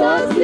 Fiori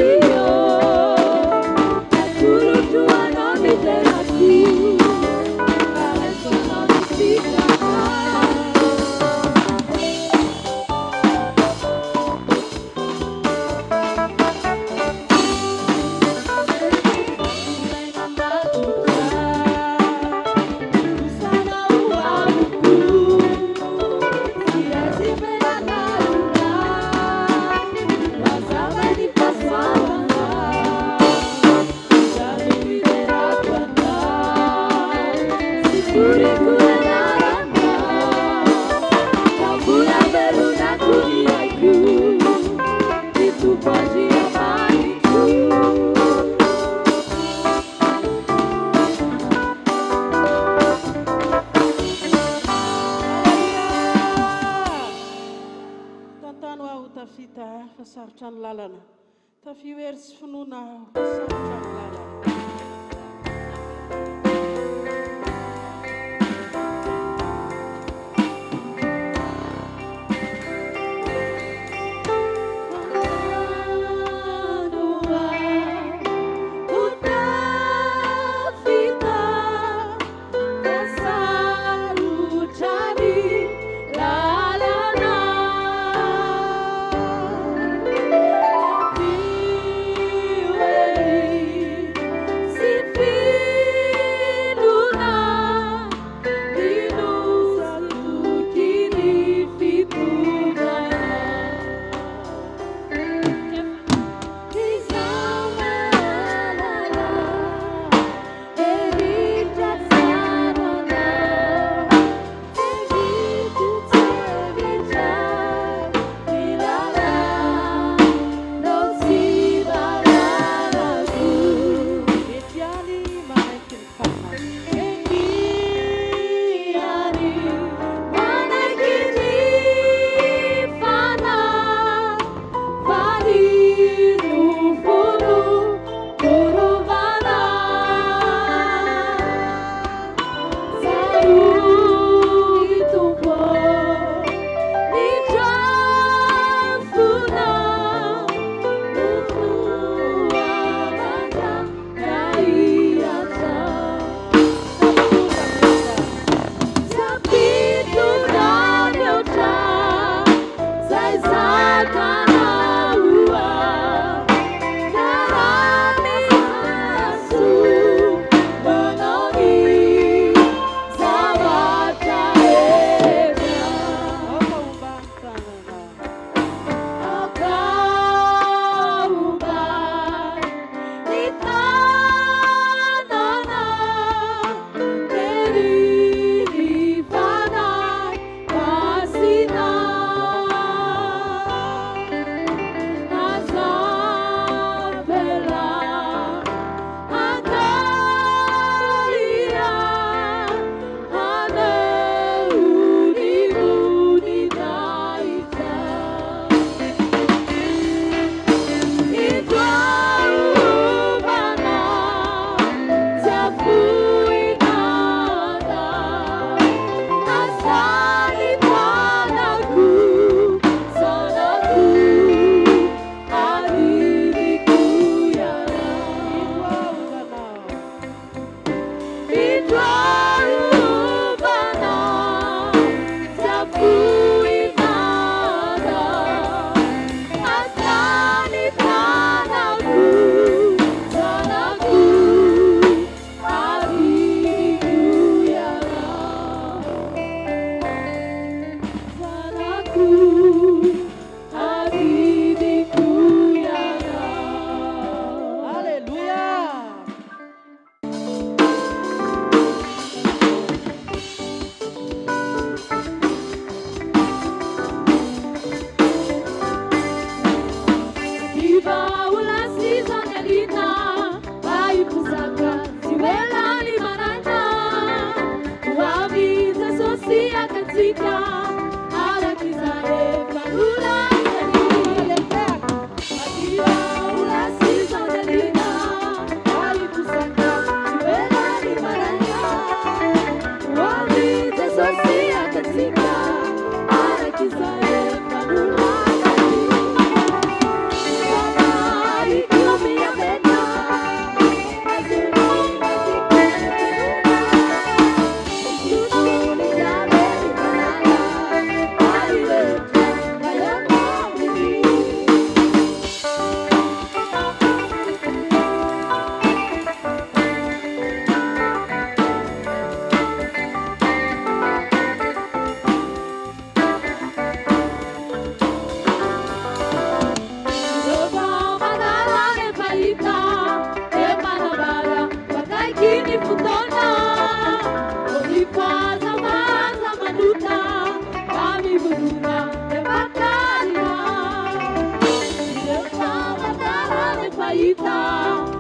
Saita,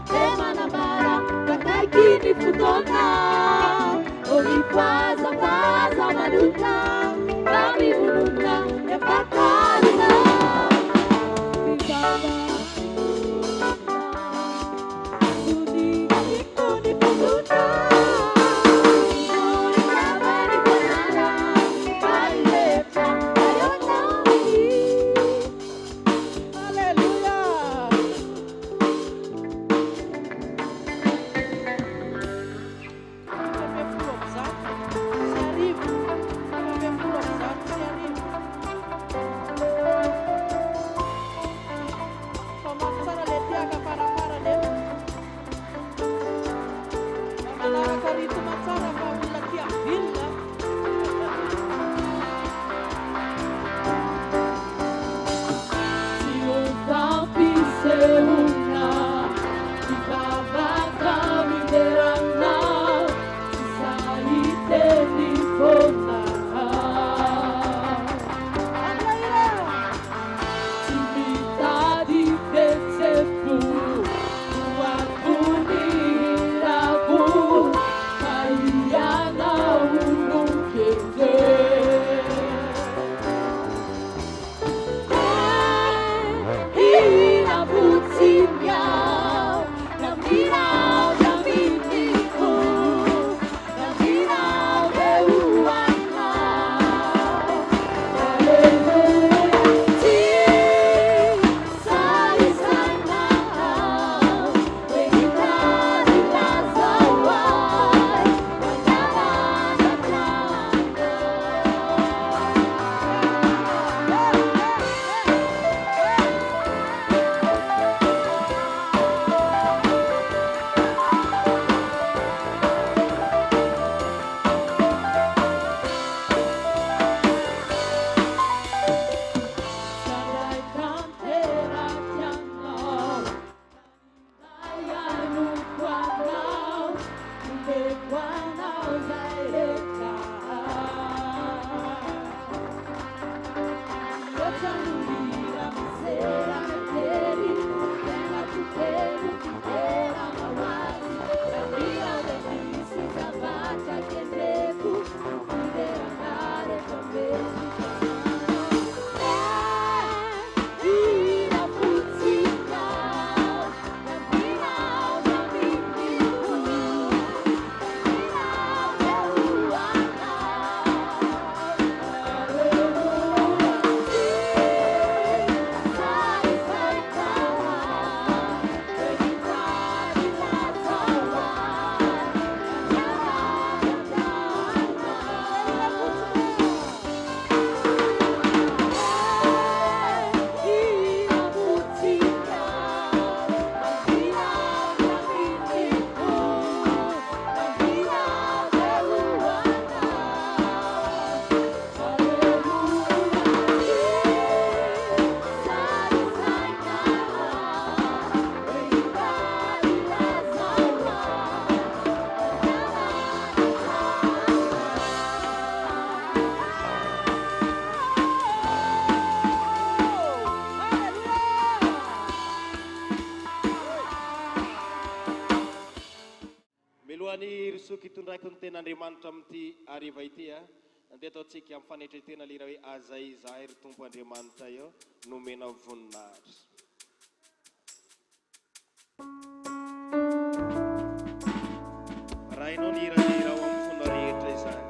Emanabara, Kataikini Futona, Omipaza, Paza, Maduta, Kami Uluna, Epakarina, Bibaba, Sudi, Kuni Fututa, Sudi Kabari Kanara, Kailepa, Ayonami. Hallelujah. Kitundrakon ten'Andriamanitra amin'ity hariva ity andeha ataontsika amin'ny fanetretena lera hoe aza izahay ry Tompo Andriamanitra eo nomena voninahitra. Raha ianao ny hirahira ao amin'ny fona rehetra izany.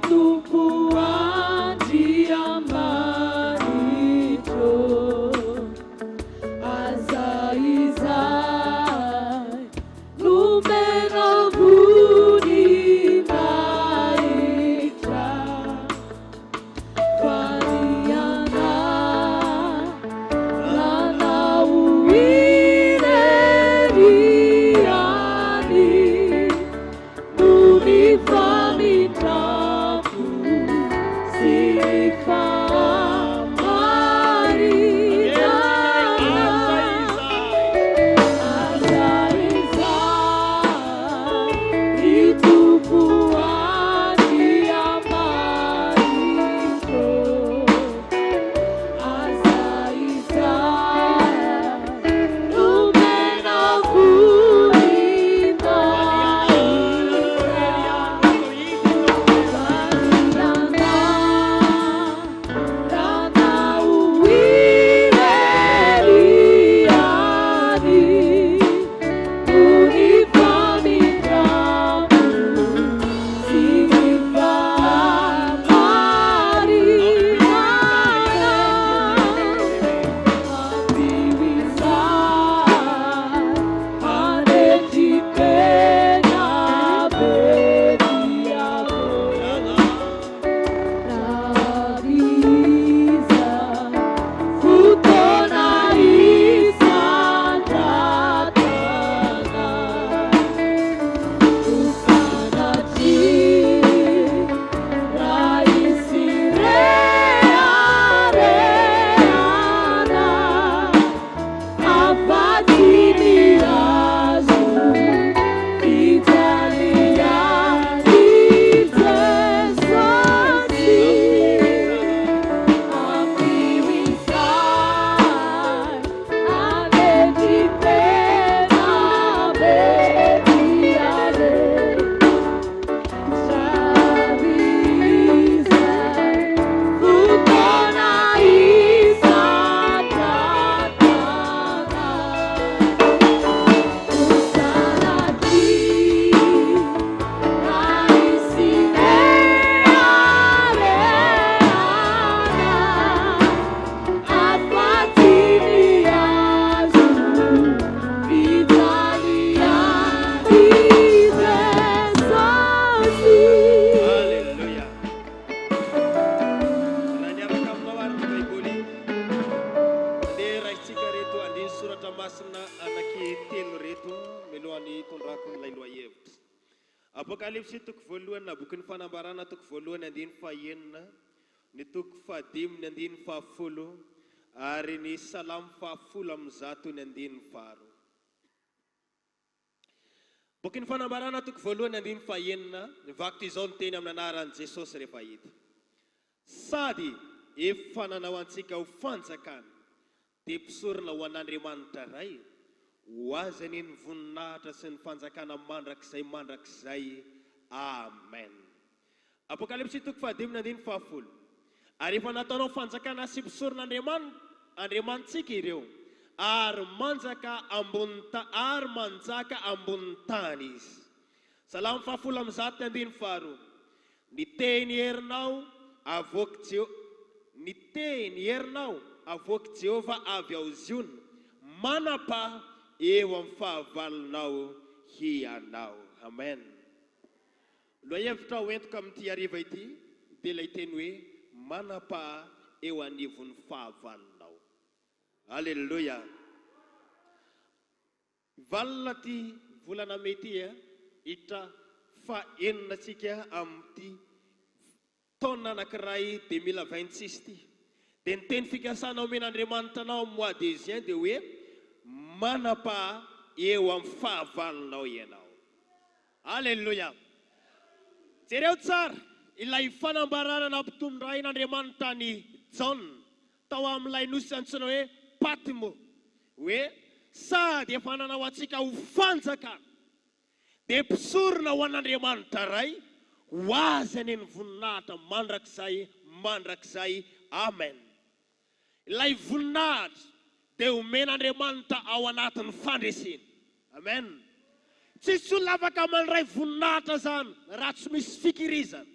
Tumpo Andriamanitra. Apokalipsy toko voalohany na boky ny fanambarana toko voalohany andiny fahaenina, ny toko fahadimy ny andiny fahafolo, ary ny salamo fahafolo amin'ny zato ny andiny faharo. Boky ny fanambarana toko voalohany andiny fahaenina, nivaky toy izao ny teny amin'ny anaran'i Jesosy rehefa hita. Sady efa nanao antsika ho fanjakana, dia mpisorona ho an'Andriamanitra ray, ho azy ny voninahitra sy ny fanjakana mandrakizay. Amen. Apokalipsy toko fahadimy ny andiny fahafolo. Ary efa nataonao fanjakana sy mpisorona Andriamantsika ireo, ary manjaka ambony tany izy. Salamo fahafolo amin'ny zato ny andiny faharoa. Ny teny herinao avoaka Jehova avy ao Ziona, manapa eo amin'ny fahavalonao hianao. Amen. Lohahevitra hoentiko amin'ity hariva ity dia ilay teny hoe manapa eo anivon'ny fahavalonao. Halleluja. Valona ty volana mety hitra faheninatsika amin'ity taona anankiray 2026 ty. Dia ny teny fikasana omen'Andriamanitra anao amin'ny mois de juin dia hoe manapa eo amin'ny fahavalonao ianao. Halleluja. Jereo tsara ilay fanambarana nampitondrain'Andriamanitra ny John tao amin'ilay nosy antsoina hoe Patmo, hoe sady efa nanao antsika ho fanjakana, dia mpisorona ho an'Andriamanitra ray, ho azy any ny voninahitra mandrakizay. Amen. Ilay voninahitra dia omen'Andriamanitra ao anatin'ny fandresena. Amen. Tsisy olona afaka mandray voninahitra zany raha tsy misy fikirizana.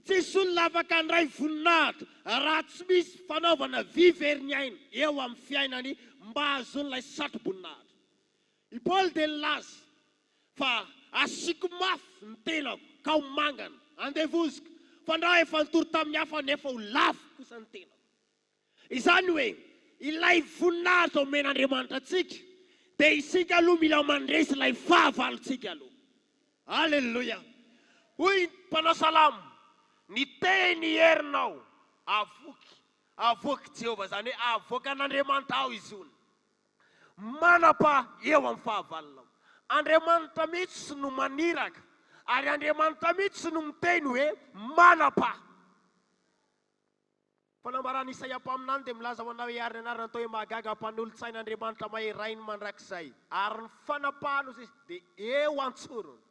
Tsisy olona afaka handray voninahitra raha tsy misy fanaovana viveriniaina eo amin'ny fiainany mba hazon'ilay satroboninahitra. I Paul dia nilaza fa asiko mafy ny tenako ka ho mangana andevoziko, fa ndra efa nitory tamin'ny hafa nefa ho lafo kosa ny tenako. Izany hoe ilay voninahitra omen'Andriamanitra antsika, dia isika aloha mila mandresy ilay fahavalontsika aloha. Halleluja. Hoy mpanao salamo, ny teny herinao avoaka Jehova, zany hoe avoaka an'Andriamanitra ao izy ony, manapa eo amin'ny fahavalonao. Andriamanitra mihitsy no maniraka, ary Andriamanitra mihitsy no miteny hoe manapa. Fanambarana Isaia mpaminany dia milaza ho anao hoe ary ny anarana atao hoe mahagaga mpanolontsain'Andriamanitra maherainy mandrakizay, ary ny fanapahana izy dia eo antsorony.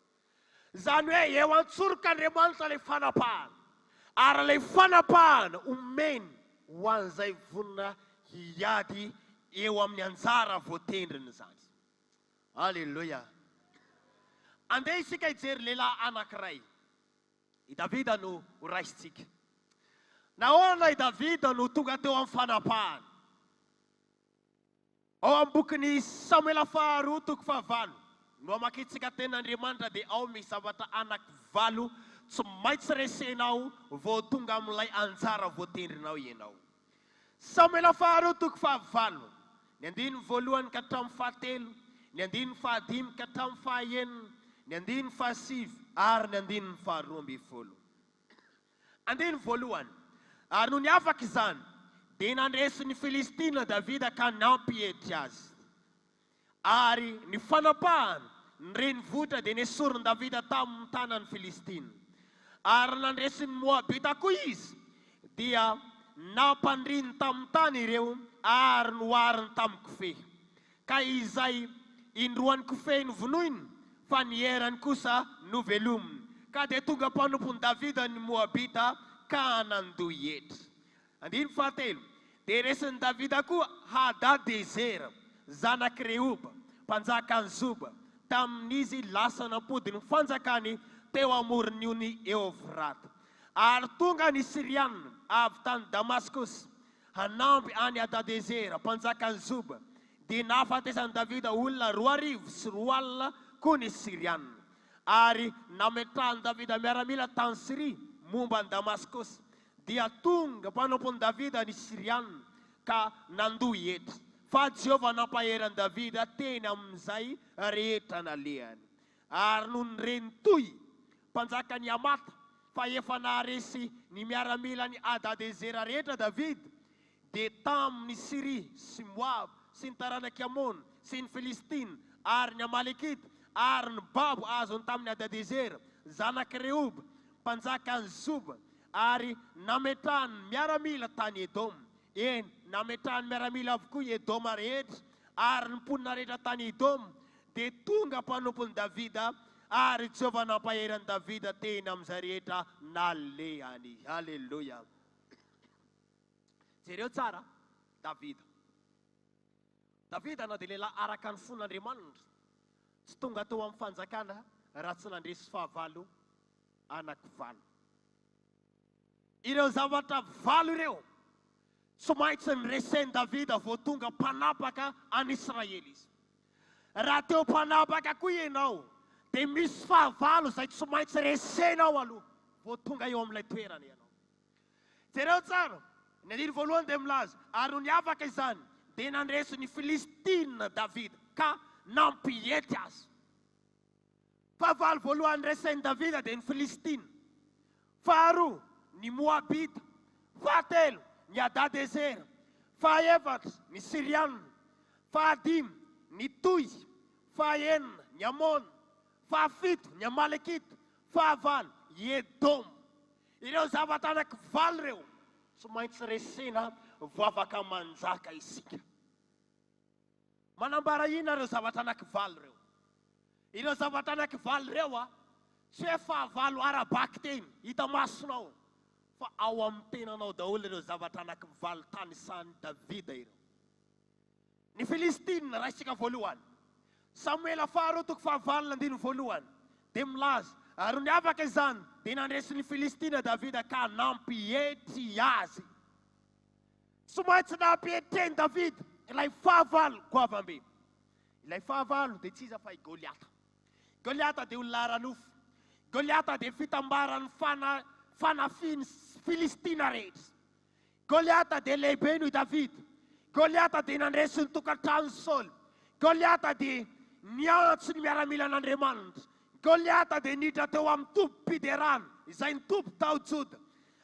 Zany hoe eo antsorok'Andriamanitra ilay fanapahana, ary ilay fanapahana omeny ho an'izay vonina hiady eo amin'ny anjara voatendriny zany. Halleluja. Andeha isika hijery lehilahy anankiray. I Davida no raisitsika. Nahoana i Davida no tonga teo amin'ny fanapahana? Ao amin'ny bokin'ny Samuela faharoa toko fahavalo no amakitsika ten'Andriamanitra dia ao misy zavatra anankivalo tsy maintsy resenao vao tonga amin'ilay anjara voatendrinao ianao. Samuela faharoa toko fahavalo, ny andiny voalohany ka hatramin'ny fahatelo, ny andiny fahadimy ka hatramin'ny fahaenina, ny andiny fahasivy ary ny andiny faharoa amby folo. Andiny voalohany. Ary no niafaka izany, dia nandresy ny Filistina Davida ka nampihety azy. Ary ny fanapahana ny renivohitra dia nesoriny Davida tamin'ny tanan'ny Filistina. Ary nandresy ny Moabita koa izy, dia nampandriny tamin'ny tany ireo ary nohariny tamin'ny kofehy. Ka izay indroany kofehy novonoiny, fa ny herany kosa novelominy. Ka dia tonga mpanompony Davida ny Moabita ka nandohy hetra. Andiny fahatelo, dia resiny Davida koa Hadadezera, zanak Rehoba, mpanjakan'ny Zoba, tamin'izy lasa nampody ny fanjakany teo amoron'io Eufrata. Ary tonga ny Siriana avy tany Damaskos hanampy any Hadadezera, mpanjakan'ny Zoba, dia nahafatesany Davida olona 2,400 koa ny Siriana. Ary nametrahany Davida miaramila tany Siria momba ny Damaskos, dia tonga mpanompony Davida ny Siriana ka nandohy hetra. Fa Jehova nampaherany Davida teny amin'izay rehetra nalehany. Ary no nireny toy mpanjaka ny Amata fa efa naharesy ny miaramila ny Adadezera rehetra David dia tamin'ny Siria sy Moab sy ny taranaky Amon sy ny Filistina ary ny Amalekita ary ny babo azony tamin'ny Adadezera zanaky Rehob mpanjaka ny Zoba ary nametrahany miaramila tany Edom. Eny nametrahany miaramila avokoa Edoma rehetra ary ny mponina rehetra tany Edom dia tonga mpanompony Davida ary Jehovah nampaherany Davida teny amin'izay rehetra nalehany. Halleluja. Jereo tsara Davida. Davida na dia lehilahy araka ny fon'Andriamanitra tsy tonga tao amin'ny fanjakana raha tsy nandresy fahavalo anankivalo. Ireo zavatra valo ireo tsy maintsy nireseny Davida vao tonga mpanapaka any Israely izy. Raha teo mpanapaka koa ianao dia misy fahavalo izay tsy maintsy resenao aloha vao tonga eo amin'ilay toerana ianao. Jereo tsara ny andiny voalohany dia milaza ary no niavaka izany dia nandresy ny Filistina Davida ka nampihety azy. Fahavalo voalohany reseny Davida dia ny Filistina, faharoa ny Moabita, fahatelo ny Adadezera, fahaefatra ny Siriana, fahadimy ny Toy, fahaenina ny Amon, fahafito ny Amalekita, fahavalo Edom. Ireo zavatra anankivalo ireo tsy maintsy resena vao afaka manjaka isika. Manambara ina ireo zavatra anankivalo ireo? Ireo zavatra anankivalo ireo tsy hoe fahavalo arabaky teny hita masonao fa ao amin'ny tenanao daholo ireo zavatra anankivalo tany sany Davida ireo. Ny Filistina raha isika voalohany, Samuela faharoa toko fahavalo andiny voalohany dia milaza ary ny afaka izany dia nandresy ny Filistina Davida ka nampihety azy. Tsy maintsy nampihetreny Davida ilay fahavalo goavam-be. Ilay fahavalo dia tsy iza fa i Goliata. Goliata dia olona aranofo. Goliata dia fitambaran'ny fanafiny Filistina rehetra. Goliata dia lehibe noho i Davida. Goliata dia nandresy ny tokantrano Saoly. Goliata dia niantso ny miaramila an'Andriamanitra. Goliata dia niditra teo amin'ny tompo-piderana izay ny tompo tao Joda.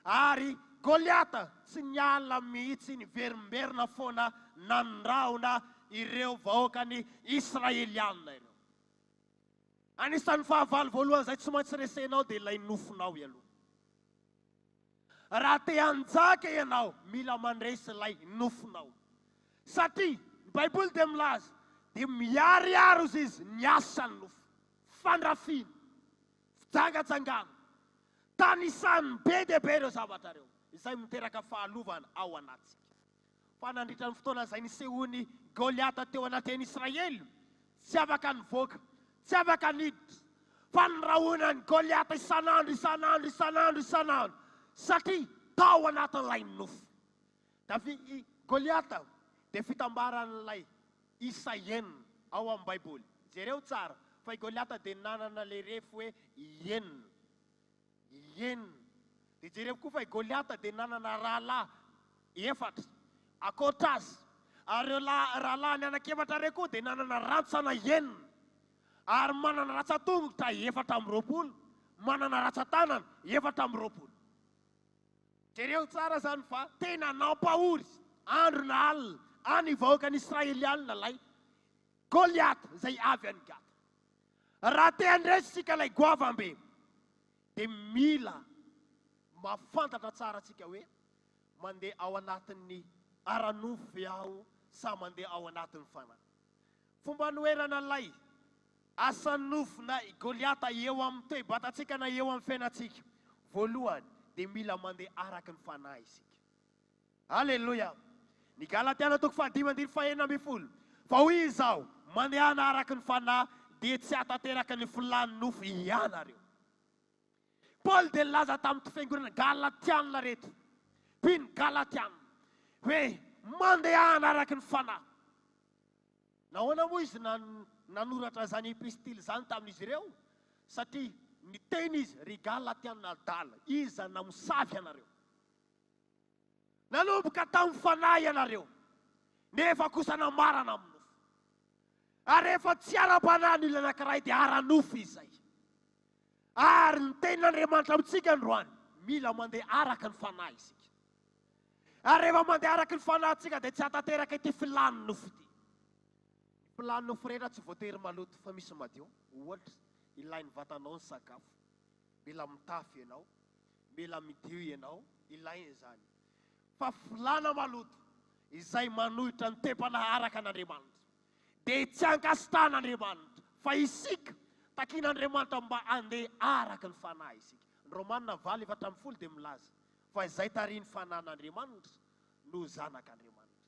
Ary Goliata tsy niala mihitsy ny verimberina foana nandraona ireo vahoakany Israeliana ireo. Anisan'ny fahavalo voalohany izay tsy maintsy resenao dia ilay nofinao ialoha. Raha te hanjaka ianao mila mandresy ilay nofinao. Satria ny Baiboly dia milaza dia miariaro izy ny asany nofo. Fandrafina, fijangajangana, tanisany be dia be ireo zavatra ireo. Izay miteraka fahalovana ao anatsika. Fa nandritra ny fotoana izay nisehony Goliata teo anatin'ny Israely, tsy afaka nivoaka, tsy afaka niditra. Fa nirahoana ny Goliata isanandro. Satria tao anatin'ilay nofo. Goliata dia fitambaran'ilay isa enina ao amin'ny Baiboly. Jereo tsara fa i Goliata dia nanana le refo hoe enina. Dia jereo koa fa i Goliata dia nanana rahalahy efatra akoatra azy. Ary rahalahy ny anankefatra ireo koa dia nanana rantsana enina. Ary manana ratsan-tongotra 720, manana ratsan-tanana 720. Jereo tsara zany fa tena nampahory andro na alina any vahoakany Israeliana lay Goliata izay avy any Gata. Raha te handresitsika ilay goavam-be dia mila mafantatra tsara tsika hoe mandeha ao anatin'ny aranofo aho sa mandeha ao anatin'ny fanahy. Fomba noerana lay asan'ny nofo na Goliata eo amin'ny toe-batatsika na eo amin'ny fiainatsika. Voalohany dia mila mandeha araky ny fanahy isika. Halleluja. Ny Galatiana toko 5:9-10. Fa hoy izao mandehana araky ny fanahy dia tsy hatateraka ny filany nofo ianareo. Paul dia laza tamin'ny fiangonana Galatiana reto. Mpino Galatiana hoe mandehana araky ny fanahy. Nahoana moa izy nanoratra zany epistily zany tamin'izy ireo? Satria ny teny izy ry Galatiana dala iza namosavy anareo. Nanomboka tamin'ny fanahy ianareo nefa kosa namarana amin'ny nofo. Ary rehefa tsy ara-panahy ny olona anankiray dia ara-nofo izay. Ary ny tenin'Andriamanitra amintsika androany mila mandeha araka ny fanahy isika. Ary rehefa mandeha araka ny fanahintsika dia tsy hatateraka ity filany nofo ity. Filany nofo rehetra tsy voatery maloto fa misy madio. Ohatra, ilain'ny vatanao ny sakafo. Mila mitafy ianao, mila midio ianao, ilainy izany. Fa filana maloto izay manohitra ny tempanaharaka an'Andriamanitra. Dia tsy ankasitrahan'Andriamanitra fa isika takian'Andriamanitra mba andeha araka ny fanahy isika. Ny Romanina 4:10 dia milaza fa izay tariany fanan'Andriamanitra no zanak'Andriamanitra.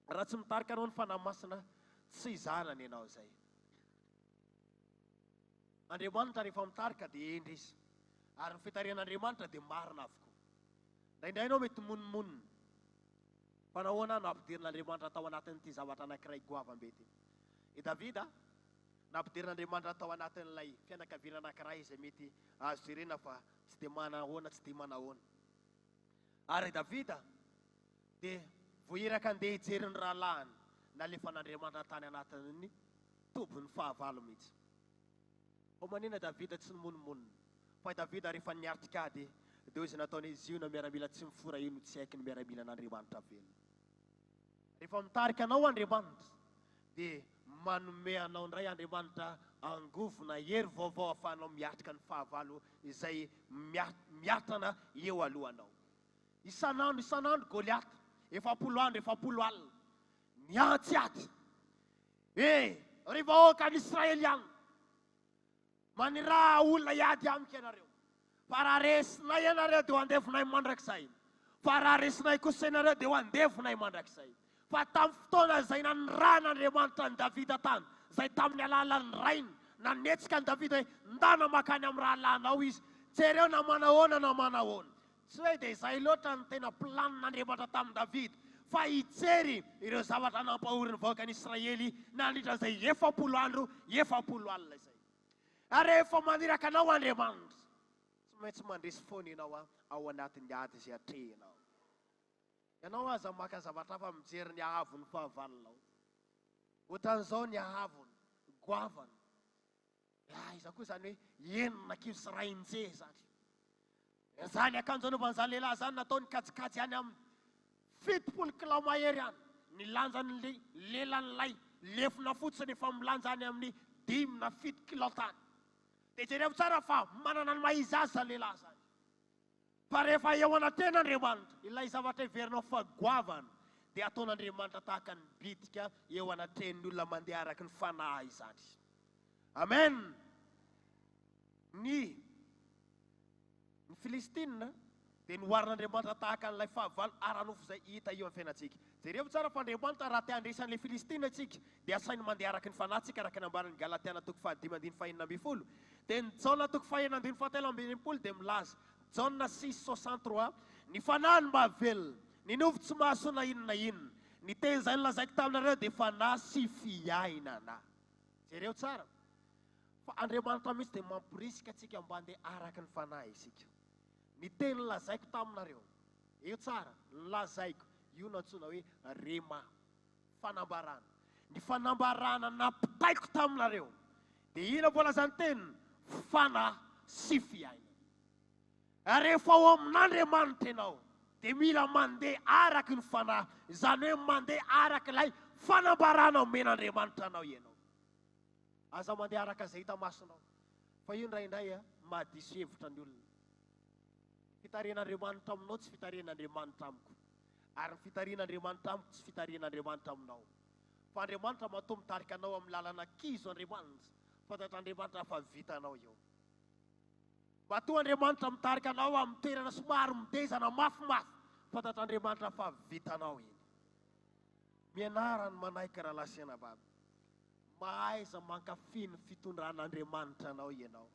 Raha tsy mitarika anao ny fanahy masina, tsy zanany ianao izay. Andriamanitra rehefa mitarika dia endry izy. Ary ny fitarian'Andriamanitra dia marina avokoa. Indraindray ianao mety monmonina. Fa nahoana nampidirin'Andriamanitra tao anatin'ity zavatra anankiray goavam-be ity. I Davida nampidirin'Andriamanitra tao anatin'ilay fianakaviana anankiray izay mety azo jerena fa tsy dia manahoana, tsy dia manahoana. Ary Davida dia voiraka andeha hijery ny rahalahiny nalefan'Andriamanitra tany anatin'ny tobiny fahavalo mihitsy. Ho manina Davida tsy nimonmonina. Fa Davida rehefa niartikady dia izy nataony izy io na miaramila tsy mifora io no tsy haiko ny miaramila n'Andriamanitra velona. Rehefa mitarika anao Andriamanitra dia manome anao indray Andriamanitra angovona hery vaovao ahafahanao miatrika ny fahavalo izay miatrana eo alohanao. Isanandro Goliath, 70 andro 70 alina miantsy. Rehefa oka n'Israeliana maniraha olona iady amiko ianareo. Fa raha resinay ianareo dia ho andefonay mandrakizay. Fa raha resinay kosa ianareo dia ho andefonay mandrakizay. Fa tamin'ny fotoana izay nanirahan'Andriamanitra ny Davida tany, izay tamin'ny alalan'ny rainy nanetsika ny Davida hoe ndana makany amin'ny rahalanao izy. Jereo na manahoana na manahoana. Tsy hoe dia izay loatra ny tena planin'Andriamanitra tamin'ny Davida, fa hijery ireo zavatra nampahory ny vahoakan'i Israely nandritra izay 70 andro 70 alina izay. Ary rehefa maniraka anao Andriamanitra, tsy maintsy mandresy foana ianao ao anatin'ny ady izay atrehinao. Ianao aza maka zavatra hafa mijery ny ahavon'ny fahavalonao. Ohatran'izao ny ahavony, goavana. Iza koa izany hoe enina kilo sy ray inje zany. Izany akanjo anaovan'izany lehilahy izany nataony kajikajy any amin'ny 70 kilomahera any. Ny lanjan'ny lelan'ilay lefina fotsiny efa milanja any amin'ny 5 na 7 kilotany. Dia jereo tsara fa manana ny maizy azy izany lehilahy izany. Fa rehefa eo anaten'Andriamanitra, ilay zavatra heverinao fa goavana, dia ataon'Andriamanitra tahaka ny bitika eo anatren'ny olona mandeha araka ny fanahy izany. Amen. Ny Filistina dia noharin'Andriamanitra tahaka n'ilay fahavalo ara-nofo izay hita eo amin'ny fiainantsika. Jereo tsara fa Andriamanitra raha te handresan'ilay Filistina antsika dia asainy mandeha araka ny fanahintsika araka ny ambaran'ny Galatiana 5:19-20. Dia ny Jaona 5:17-20 dia milaza Jaona 6:63, ny fanahy ny mahavelona, ny nofo tsy mahasoa na inona na inona. Ny teny izay nolazaiko taminareo dia fanahy sy fiainana. Jereo tsara. Fa Andriamanitra mihitsy dia mampirisika antsika mba andeha araka ny fanahy isika. Ny teny nolazaiko taminareo, io tsara, nolazaiko, io nantsona hoe rema, fanambarana. Ny fanambarana nampitaiko taminareo, dia ina voalazany teny? Fanahy sy fiainana. Rehefa ao amin'Andriamanitra ianao, dia mila mandeha araka ny fanahy, izany hoe mandeha araka ilay fanambarana omen'Andriamanitra anao ianao. Aza mandeha araka izay hita masonao. Fa io indraindray mahadiso hevitra ny olona. Fitarian'Andriamanitra aminao tsy fitarian'Andriamanitra amiko. Ary ny fitarian'Andriamanitra amiko tsy fitarian'Andriamanitra aminao. Fa Andriamanitra matoa mitarika anao amin'ny lalana kizo Andriamanitra, fantatr'Andriamanitra fa vitanao eo. Matoa Andriamanitra mitarika anao amin'ny toerana somary midezana mafimafy, fantatr'Andriamanitra fa vitanao iny. Mianara ny manaiky raha lasiana baby. Mahaiza mankafy ny fitondran'Andriamanitra anao ianao.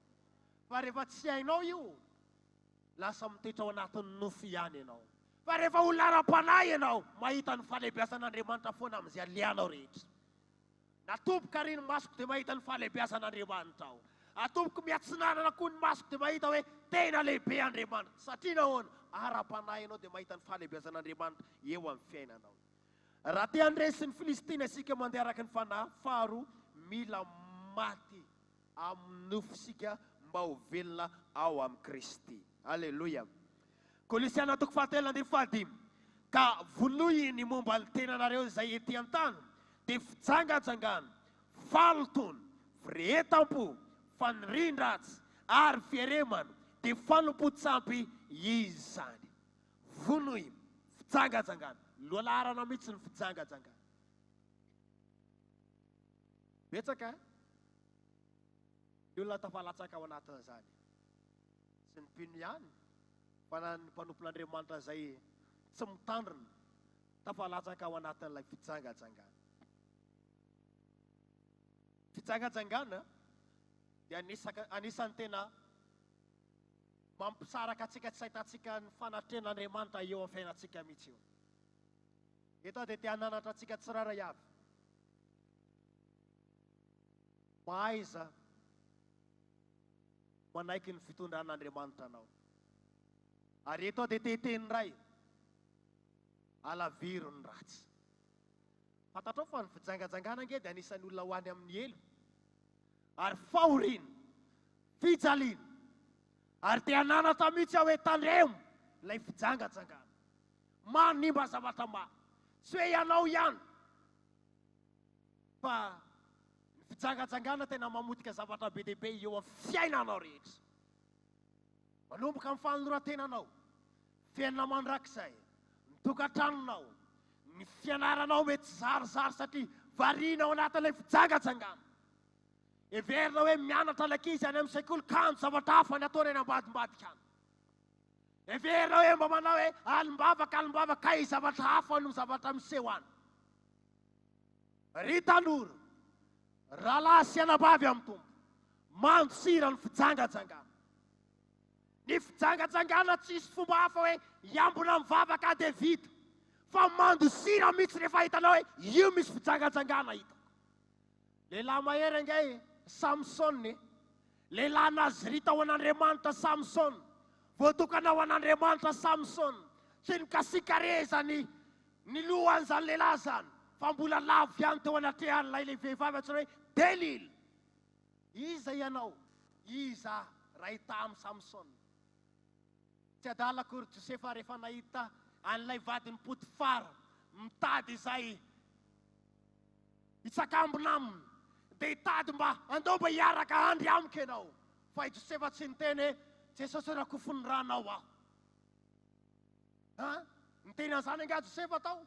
Fa rehefa tsy hainao io, lasa mitoetra ao anatin'ny nofo ihany ianao. Fa rehefa olona ara-panahy ianao, mahita ny fahalebiazan'Andriamanitra foana amin'izay aleanao rehetra. Natomboka ry ny masoko dia mahita ny fahalebiazan'Andriamanitra ao. Atomboka miatsinanana koa ny masoko dia mahita hoe tena lehibe Andriamanitra. Satria nahoana? Ara-panahy ianao dia mahita ny fahalebiazan'Andriamanitra eo amin'ny fiainanao. Raha te handresy ny Filistina isika mandeha araka ny fanahy, faharoa, mila maty amin'ny nofo isika mba ho velona ao amin'ny Kristy. Alleluia. Kolosiana toko fahatelo andiny fahadimy. Ka vonoy ny momba ny tenanareo izay ety an-tany dia fijangajangana, falotony, firehetam-po, fanirindra-tsy ary fieremana dia fanompo-tsampy izy zany. Vonoy, fijangajangana. Lohalarana mihitsy ny fijangajangana. Betsaka ny olona tafalatsaka ao anatin'izany. Sy ny mpino ihany fa na ny mpanompon'Andriamanitra izay tsy mitandrina tafalatsaka ao anatin'ilay fijangajangana. Fijangajangana dia anisan'ny tena mampisaraka antsika tsy ahitantsika ny fanatrehan'Andriamanitra eo amin'ny fiainantsika mihitsy eo. Eto dia te hananatra antsika tsiraray avy. Mahaiza manaiky ny fitondran'Andriamanitra anao. Ary eto dia teteny ray, alaviro ny ratsy. Fantatrao fa ny fijangajangana nge dia anisan'ny olona ho any amin'ny elo. Ary fahoriana, fijaliana. Ary te hananatra mihitsy aho hoe tandremo ilay fijangajangana. Manimba zavatra maro. Tsy hoe ianao ihany. Fa ny fijangajangana tena mamotika zavatra be dia be eo amin'ny fiainanao rehetra. Manomboka amin'ny fanorantenanao, fiainana mandrakizay, ny tokantranonao, ny fianaranao mety zarizary satria variana ao anatin'ilay fijangajangana. Everina hoe mianatra ilay ankizy any amin'ny sekoly kanto zavatra hafa ny ataony any ambadimbadika any. Everina hoe mba manao hoe alimbavaka kay zavatra hafa no zavatra miseho any. Ry tanora, rahalahy sy anabavy amin'ny tompo, mandosira ny fijangajangana. Ny fijangajangana tsisy fomba hafa hoe iambona mivavaka dia vita, fa mandosira mihitsy rehefa hitanao hoe io misy fijangajangana hita. Lehilahy mahery angay Samson, lehilahy nazirita ho an'Andriamanitra Samson, voatokana ho an'Andriamanitra Samson, tsy nikasikareza ny lohan'izany lehilahy zany, fa mbola lavo ihany teo anatrehan'ilay le vehivavy antsoina hoe Delila. Iza ianao? Iza rahita amin'ny Samson. Tsy adala akory Josefa rehefa nahita an'ilay vadiny Potifara mitady izay hitsakambina aminy, dia hitady mba andao mba hiaraka andry amiko ianao. Fa i Josefa tsy niteny Jesosy rakofony ranao aho. Niteny an'izany anga Josefa tao.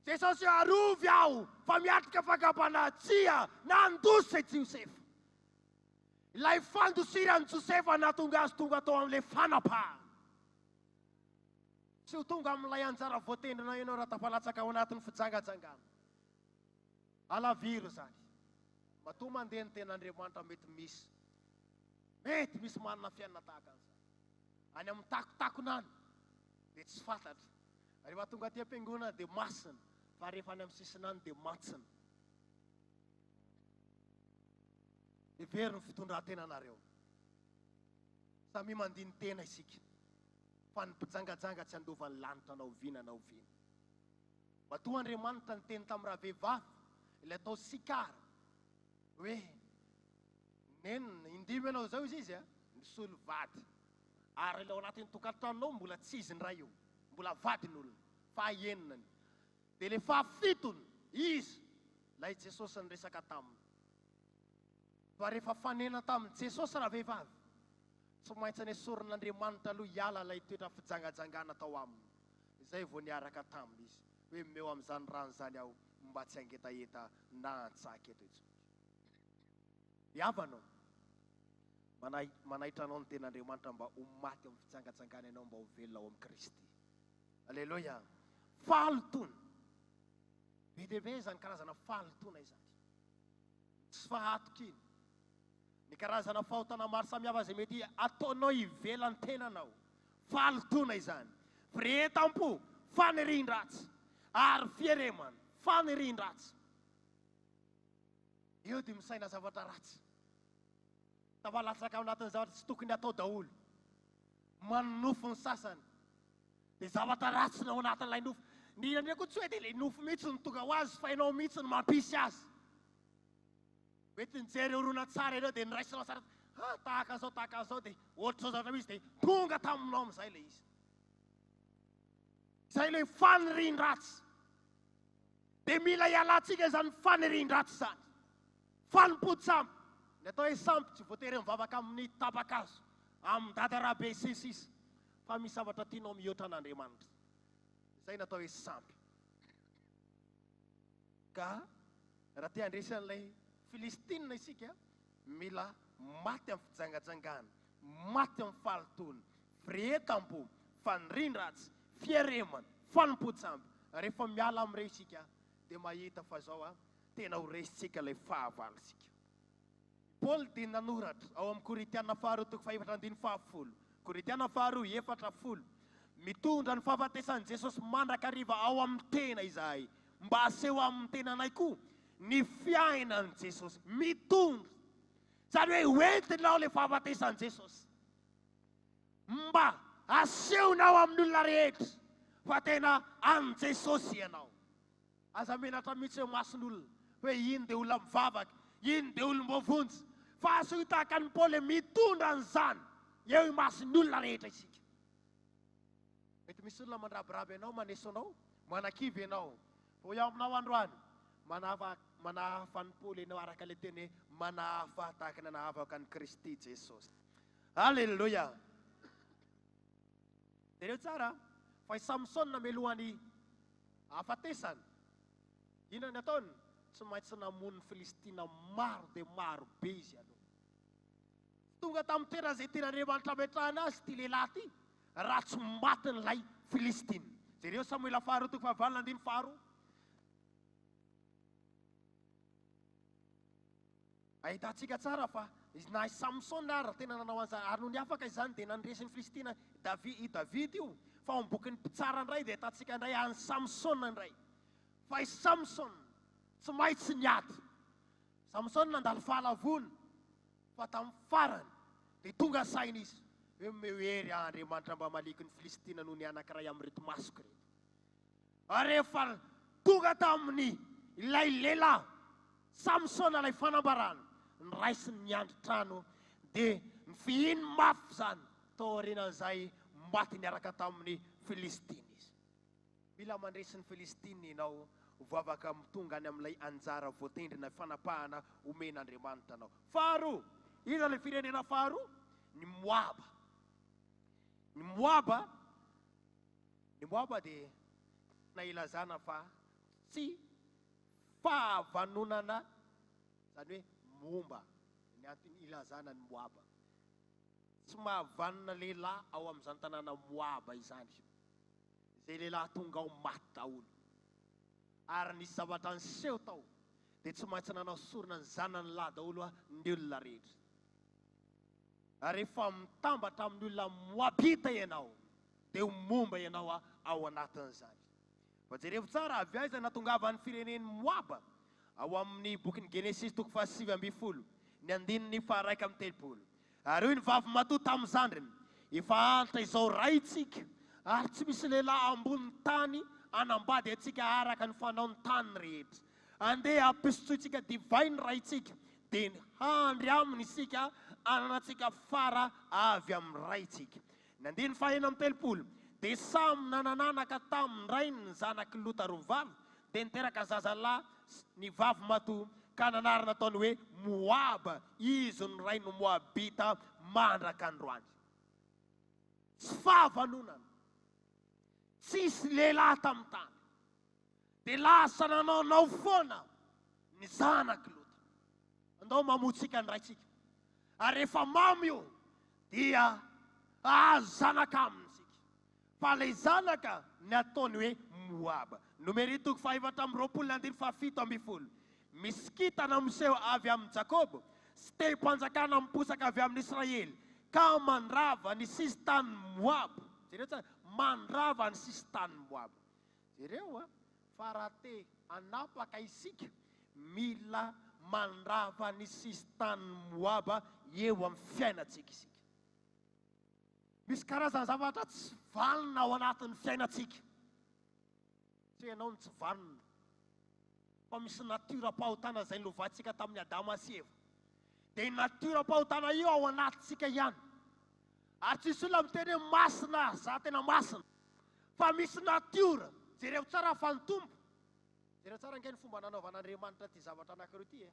Jesosy arovy aho fa miatrika fagabana tsia nandosy Josefa. Ilay fandosirany Josefa nahatonga azy tonga tao amin'ilay fanapahana. Tsy ho tonga amin'ilay anjara voatendrina ianao raha tafalatsaka ao anatin'ny fijangajangana. Alaviro zany. Matoa mandeha ny ten'Andriamanitra mety misy manana fiainana tahaka an'izany. Any amin'ny takotakonany dia tsy fantatra. Rehefa tonga aty am-piangonana dia masina, fa rehefa any amin'ny sisinany dia mantsina. Every ny fitondran-tenanareo. Samy mandiny tena isika. Fa ny mpijangajanga tsy andovan'ny lanitra na oviana na oviana. Matoa Andriamanitra ny teny tamin'ny raha vehivavy, ilay atao sikara, hoe indimy ianao zao izy ny solo vady. Ary ilay ao anatin'ny tokantranonao mbola tsy izy ny ray io, mbola vadin'olona, fahaenina. Dia ilay fahafitony, izy, ilay Jesosy ny resaka taminy. Fa rehefa fanena tamin'ny Jesosy raha vehivavy, tsy maintsy ny esorin'Andriamanitra aloha hiala ilay toetra fijangajangana tao aminy. Izay vao niaraka taminy izy. Hoe meo amin'izany rano zany aho mba tsy angetaeta na antsaka eto intsony. Iavanao, manaitra anao ny ten'Andriamanitra mba ho maty amin'ny fijangajangana ianao mba ho velona ao amin'ny Kristy. Alleluia. Falotony. Be dia be zany karazana falotona izany. Tsy fahatoka iny. Ny karazana fahotana maro samihafa izay mety ataonao hivela ny tenanao. Falotona izany. Firehetam-po, fanirian-dratsy. Ary fieremana, fanirian-dratsy. Eo dia misaina zavatra ratsy. Tafalatsaka ao anatin'ny zavatra tsy tokony atao daholo. Manonofo ny sasany. Dia zavatra ratsy na ao anatin'ilay nofo. Ny andreko tsy hoe dia ilay nofo mihitsy ny tonga ho azy fa ianao mihitsy ny mampisy azy. Mety nijery horonan tsara ianao dia niraisinao tsara. tahaka zao dia ohatry zao izy dia tonga taminao amin'izay ilay izy. Izay ilay fanirian-dratsy. Dia mila hialantsika izany fanirian-dratsy izany. Fanompotsam. Ny atao hoe sampy tsy voatery mivavaka amin'ny tabakazo, amin'ny dadarabe sisisy. Fa misy zavatra tianao mihoatra an'Andriamanitra. Izay natao hoe sampy. Ka raha te handresan'ilay Filistina isika, mila maty amin'ny fijangajangana, maty amin'ny fahalotony, firehetam-po, fanirian-dratsy, fiaremana, fanompotsam. Rehefa miala amin'ireo isika dia mahita fa zao tena ho resitsika ilay fahavalosika. Paul dia nanoratra ao amin'ny Koritiana faharoa toko 4:10. Koritiana faharoa 4:10. Mitondra ny fahafatesan'i Jesosy mandrakariva ao amin'ny tena izahay, mba aseho amin'ny tenanay koa ny fiainan'i Jesosy. Mitondra. Zany hoe entinao ilay fahafatesan'i Jesosy. Mba asehonao amin'ny olona rehetra fa tena an Jesosy ianao. Aza menatra mihitsy hoe mason'olona hoe ino dia olona mivavaka, ino dia olom-bovonjy. Fa aso tahaka ny Paoly mitondra an'izany eo mason'olona rehetra isika. Mety misy olona mandrabiraby ianao, maneso anao, manakivy ianao. Ho eo aminao androany, manahafa ny Paoly ianao araka ilay teny hoe manahafa tahaka ny nahavaka ny Kristy Jesosy. Halleluja. Dia reo tsara fa i Samson namelohany hafatesany. Inona ny ataony? Tsy maintsy namono ny Filistina maro dia maro be izy aloha. Tonga tamin'ny toerana izay tian'Andriamanitra hametrahana azy ity lehilahy ity, raha tsy maty n'ilay Filistina. Jereo Samuela faharoa toko 4:2. Ahitantsika tsara fa na Samson ary tena nanao an'izany, ary noho ny afaka izany dia nandresin'ny Filistina David io. Fa ao amin'ny bokin'ny mpitsara indray dia ahitantsika indray an'i Samson indray. Fa i Samson tsy maintsy niady. Samson nandalo fahalavony, fa tamin'ny farany dia tonga saina izy hoe mehery Andriamanitra mba maliky ny Filistina noho ny anankiray amin'ireto masoko reto. Rehefa tonga tamin'ny ilay lehilahy Samson ilay fanambarana, niraisiny ny andro-trano dia ny fihiny mafy zany tao aorianan'izay maty niaraka tamin'ny Filistina izy. Mila mandresy ny Filistina ianao, vavaka mitonga any amin'ilay anjara voatendrina fanapahana omen'Andriamanitra anao. Faharoa, ina ilay firenena faharoa? Ny Moaba. Ny Moaba dia na ilazana fa tsy fahavanonana, zany hoe momba ny antony ilazana ny Moaba. Tsy mahavanona lehilahy ao amin'izany tanàna Moaba izany. Izay lehilahy tonga ao maty daholo. Ary nisy zavatra niseho tao dia tsy maintsy nanao sorona ny zanany lahy daholo ny olona rehetra. Rehefa mitambatra amin'ny olona Moabita ianao dia momba ianao ao anatin'izany. Fa jereo tsara avy aiza natongavan'ny firenen'ny Moaba ao amin'ny bokin'ny Genesis toko 7:20, ny 1:1-3. Ary hoy ny vavy matoa tamin'ny zandriny, efa antitra izao raitsika ary tsy misy lehilahy ambony tany anambady antsika araka ny fanaony tany rehetra. Andeha ampisotsika divay ny raitsika dia handry aminy isika ananatsika fara avy amin'ny raitsika. Ny 1:3 dia samy nanananaka tamin'ny rainy ny zanaky Lota roavavy dia niteraka zazalahy ny vavy matoa ka nanarina ataony hoe Moaba, izy ny rainy Moabita mandraka androany. Tsy fahavanonana, tsisy lehilahy tamin'ny tany dia lasa nanao foana ny zanaky Lota. Andao mamotsika ny raitsika. Ary rehefa mamy io dia azo zanaka aminy isika. Fa ilay zanaka ny ataony hoe Moaba. Nomeri toko 4:20. Misy kitana miseho avy amin'ny Jakobo, sy te mpanjakana miposaka avy amin'ny Israely, ka mandrava ny sisy tany Moaba. Jereo tsara, mandrava ny sisy tany Moaba. Jereo fa raha te hanapaka isika, mila mandrava ny sisy tany Moaba eo amin'ny fiainantsika isika. Misy karazana zavatra tsy valona ao anatin'ny fiainantsika. Tsy ianao ny tsy valona. Fa misy natura-pahotana izay novatsika tamin'ny Adama sy Eva. dia natiora mpahotana io ao anatintsika ihany. Ary tsisy olona miteny hoe masina, za tena masina. Fa misy natiora, jereo tsara fa ny tompo. Jereo tsara nge ny fomba nanaovan'Andriamanitra ty zavatra anankiroa ty e.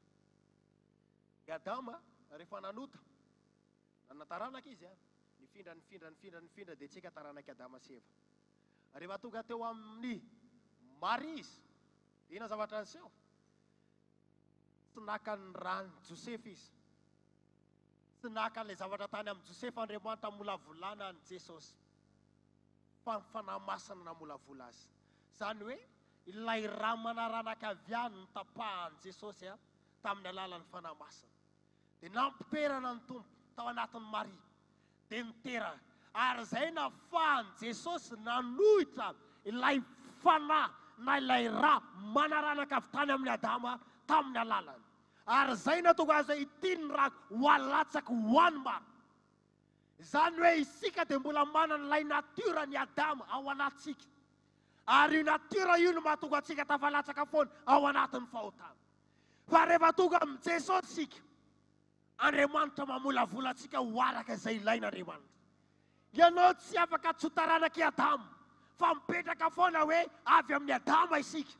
I Adama rehefa nanota, nanataranaka izy a, nifindra dia tsika taranaka Adama sy Eva. Rehefa tonga teo amin'ny mari izy, dia ina zavatra niseho? Tsy naka ny rany Josepha izy. Tsy naka an'ilay zavatra tany amin'ny Josepha Andriamanitra molavolana ny Jesosy. Fa fanamasana namolavola azy. Zany hoe, ilay raha manaranaka avy any ny tapahan'i Jesosy a, tamin'ny alalan'ny fanamasana. Dia nampiterana ny tompo tao anatin'ny mari. Dia nitera. Ary zay nafahan'i Jesosy nanohitra ilay fanahy na ilay raha manaranaka avy tany amin'ny Adama tamin'ny alalany. Ary zay natonga azy ity ny raha ho alatsaka ho any maro. Zany hoe isika dia mbola manana ilay natiora ny Adama ao anatsika. Ary io natiora io no mahatonga antsika tafalatsaka foana ao anatin'ny fahotana. Fa rehefa tonga amin'ny Jesosy sika, Andriamanitra mamolavola antsika ho araka izay ilain'Andriamanitra. Ianao tsy afaka tsotaranaki Adama, fa mipetraka foana hoe avy amin'ny Adama isika.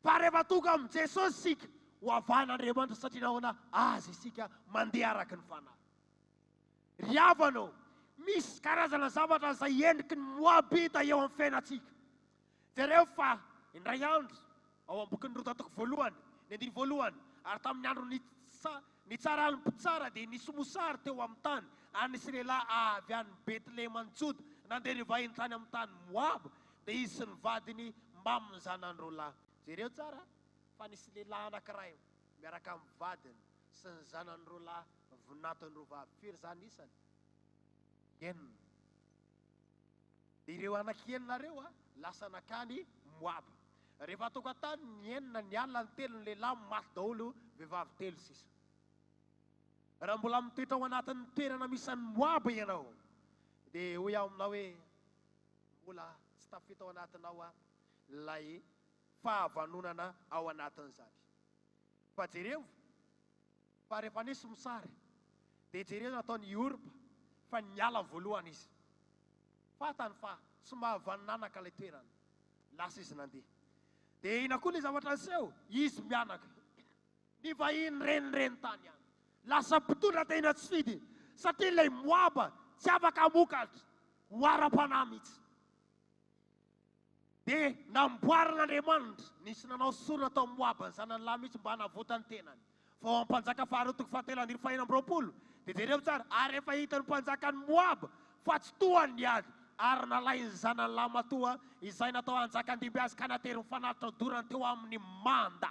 Fa rehefa tonga amin'ny Jesosy sika, ho avan'Andriamanitra satria nahoana azy isika mandeha araky ny fanahy. Ry havanao, misy karazana zavatra izay endriky ny moabita eo amin'ny fiainantsika. Jereo fa indray andro ao am-boky ny rotatoko voalohany, ny andiny voalohany, ary tamin'ny andro nitsaran'ny mpitsara dia nisy mosary teo amin'ny tany, ary nisy lehilahy avy any Betlehema Juda, nandeha nivahiny tany amin'ny tany Moab, dia izy sy ny vadiny mba amin'ny zanany lahy. Jereo tsara fa nisy lehilahy anankiray miaraka amin'ny vadiny sy ny zanany lahy vonatony rovavy. Firy zany isany? Enina. Dia ireo anankenina reo lasa nakany Moab. Rehefa tonga tany ny enina ny alina ny telo ny lehilahy maty daholo vehivavy telo sisa. Raha mbola mitoetra ao anatin'ny toerana misy any Moab ianao, dia hoy aminao hoe mbola tsy tafita ao anatinao lay fahavanonana ao anatin'izany. Fa jereo, fa rehefa nisy mosary, dia jereo nataony Iorpa fa niala voalohany izy. Fatany fa tsy mahavanonanaka ilay toerana. Lasa izy nandeha. Dia ina koa ilay zavatra niseho, izy mianaka. Ny vahiny renireny tany any. Lasa mpitondra tena tsy fidy, satria ilay Moaba tsy afaka mokatra, ho ara-panahy mihitsy. Dia namboarin'Andriamanitra, nisy nanao sorona tao Moaba, ny zanany lahy mihitsy mba hanavotany tenany. Fa ao am-panjaka faharotoko fahatelo andiny fahiny amby roapolo, dia jereo tsara, ary rehefa hitan'ny mpanjakany Moaba fa tsy tohany niady, ary nalay ny zanany lahy matoa izay natao anjakan-dimby azy ka natery ny fanatitra dorany teo amin'ny manda.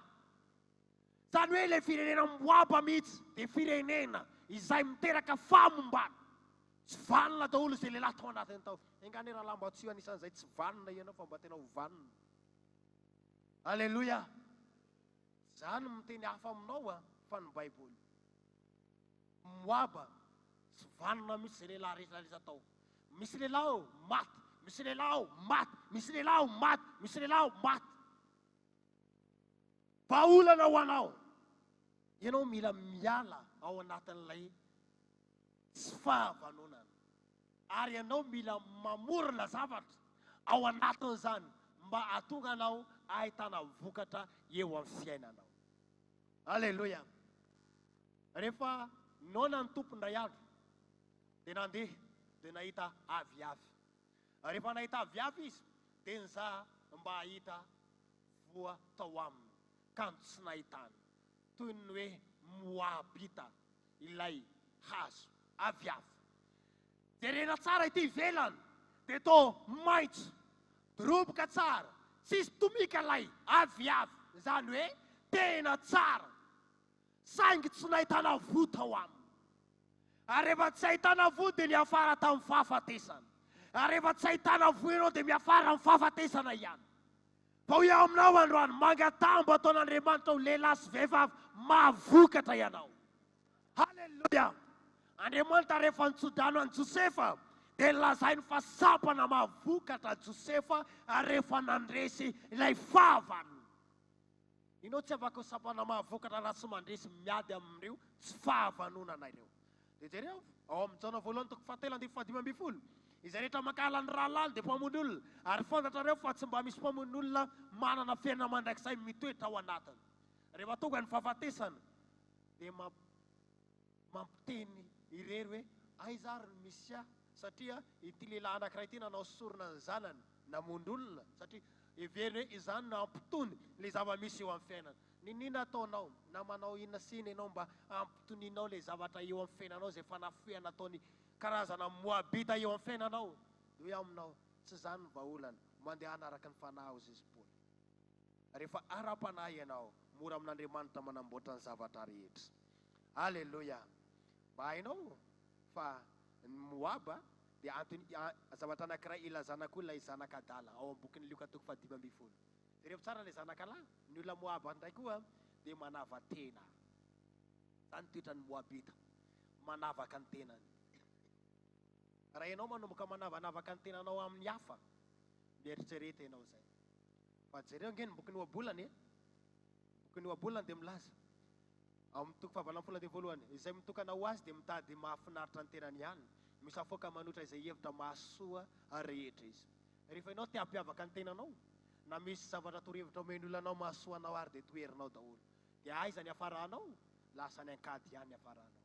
Zany hoe ilay firenena Moaba mihitsy dia firenena izay miteraka famombana. Tsy vanona daholo izay lehilahy tao anatiny tao. Engany raha lamba tsy io anisan'izay tsy vanona ianao fa mba tena ho vanona. Alleloia. Zany miteny hafa aminao fa ny Baiboly. Moaba tsy vanona mihitsy izay lehilahy rehetra tao. Misy lehilahy maty, misy lehilahy maty, misy lehilahy maty, misy lehilahy maty. Vaolana ho anao. Ianao mila miala ao anatin'ilay tsy fahavanonana. Ary ianao mila mamorona zavatra ao anatin'izany mba hahatonga anao ahitana vokatra eo amin'ny fiainanao. Alleluia. Rehefa nona ny tompondray andro, dia nandeha, dia nahita aviavy. Rehefa nahita aviavy izy, dia nizaha mba hahita voa tao aminy, kanto tsy nahitany. Toy ny hoe moabita ilay hazo aviavy. Jerena tsara ity ivelany, dia to maitso, doroboka tsara, tsisy tomika lay aviavy. Zany hoe tena tsara, saingy tsy nahitana vo tao aminy. Ary rehefa tsy ahitana vo dia niafara tamin'ny fahafatesana. Ary rehefa tsy ahitana vo ianao dia miafara amin'ny fahafatesana ihany. Fa ho iaho aminao androany, mangatambo ataon'Andriamanitra ho lehilahy sy vehivavy mahavokatra ianao. Halleluia. Andriamanitra rehefa nitsodrano an Josefa, dia lazainy fa sapana mahavokatra Josefa rehefa nandresy ilay fahavanona. Inao tsy afaka sapana mahavoakatra raha tsy mandresy miady amin'ireo tsy fahavanonana ireo. Dia jereo ao amin'ny taona voalohany toko fahatelo andiny fahadimy amby folo. Izay rehetra makala ny rahalala dia mpamono olona, ary fantatrareo fa tsy mba misy mpamono olona manana fiainana mandrakizay mitoetra ao anatiny. Rehefa tonga ny fahafatesana dia mampiteny irery hoe aiza ary ny misy ahy, satria ity lehilahy anankiray ity nanao sorona ny zanany namono olona, satria heveriny hoe izany no ampitony le zava-misy eo amin'ny fiainana. Ninona ataonao na manao inona siny ianao mba ampitoninao le zavatra eo amin'ny fiainanao zay fanafiana ataony karazana moabita eo amin'ny fiainanao? Hoe aminao tsy zany ny vahaolana, mandeha anaraka ny fanahy Jesosy. Rehefa ara-panahy ianao, mora amin'Andriamanitra manamboatra ny zavatra rehetra. Halleluja. Mba hainao fa ny Moaba dia antony zavatra anankiray ilazanako ilay zanak'Adala ao amin'ny bokin'ny Lioka toko fahadimy amby folo. Rehefa tsara ilay zanak'alahy, ny olona Moaba ndray koa dia manava tena. Zany toetra ny Moabita, manavaka ny tenany. Raha ianao manomboka manavanavaka ny tenanao amin'ny hafa, mieritsereta ianao zay. Fa jereo nge ny bokin'ny Oabolany, bokin'ny Oabolany dia milaza amin'ny toko fahavalo ambin'ny folo andiny voalohany, izay mitokana ho azy dia mitady mahafinaritra ny tenany ihany, misy afoka manotra izay hevitra mahasoa rehetra izy. Rehefa ianao te hampiavaka ny tenanao, na misy zavatra torohevitra omeny olonanao mahasoa anao ary dia toerinao daholo. Dia aiza ny hafaranao? Lasa ny ankady ihany ny hafaranao.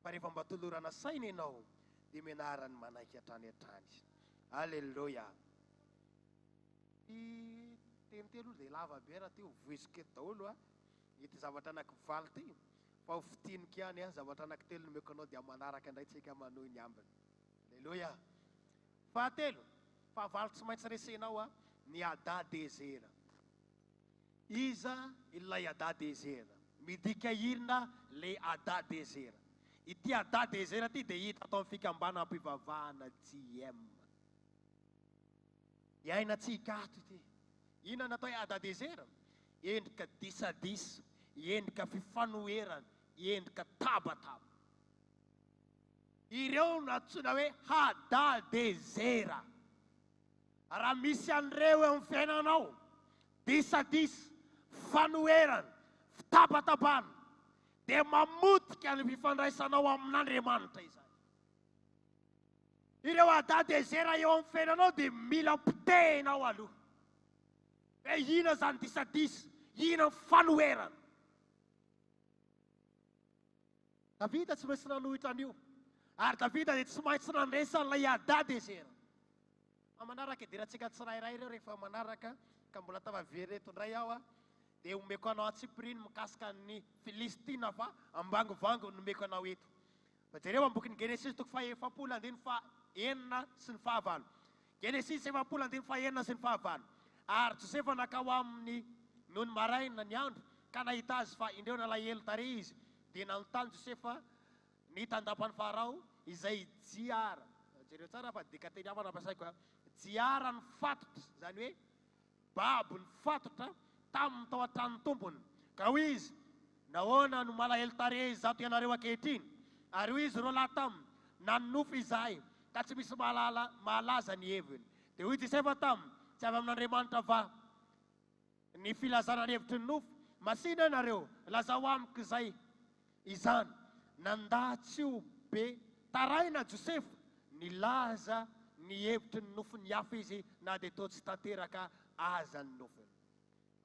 Fa rehefa mba tolorana saina ianao, dia menarany manaiky hatrany hatrany. Halleluja. Tenitelo dia lava be raha ty voiziko eto daholo ity zavatra anankivaly ty, fa ho fitinika ihany zavatra anankitelo no meko anao dia manaraka indray tsika manohy ny ambiny. Halleluja. Fahatelo, fahavalo tsy maintsy resenao ny ada-dezera. Iza ilay ada-dezera? Midika irina le ada-dezera. Ity ada-dezera ty dia hita atao amin'ny fikambana am-pivavahana Juin. Iaina tsika ato ity. Ina natao hoe ada-dezera? Endrika disadisa, endrika fifanoherana, endrika tabataba. Ireo natsoina hoe ada-dezera. Raha misy an'ireo eo amin'ny fiainanao, disadisa, fanoherana, fitabatabana, dia mamotika ny fifandraisanao amin'Andriamanitra izany. Ireo ada-dezera eo amin'ny fiainanao dia mila pitehinao aloha. Hoe ina zany disadisa, ina ny fanoherana. Davida tsy maintsy nanohitra an'io, ary Davida dia tsy maintsy nandresa n'ilay ada-dezera. Manaraka idirantsika tsirairay ireo rehefa manaraka ka mbola tavavery reto indray aho dia omeko anao antsipiriny mikasika ny Filistina fa ambangovango nomeko anao eto. Fa jereo amin'ny bokin'ny Genesis toko faha-efapolo andiny faha-enina sy ny fahavalo. Genesis efapolo andiny faha-enina sy ny fahavalo. Ary Josefa nakao amin'ny noho ny maraina ny andro ka nahita azy fa indreo nalahelo tarehy izy, dia nanontany Josefa ny tandapany Farao izay jiara. Jereo tsara fa dika teny hafa nampiasaiko jiara ny fatotra, zany hoe babo ny fatotra tamin'ny tao an-trano tompony. Ka hoy izy, nahoana no malahelo tarehy zato ianareo ankehitriny? Ary hoy izy, roalahy taminy nanofy izahay ka tsy misy mahalaza ny heviny. Dia hoy Josefa taminy, tsy avy amin'Andriamanitra va ny filazana ny hevitry ny nofy? Masina ianareo, lazao amiko izay izany. Nandatsio be taraina Josefa nilaza ny hevitry ny nofy ny hafa izy na dia toa tsy tanteraka aza ny nofiny.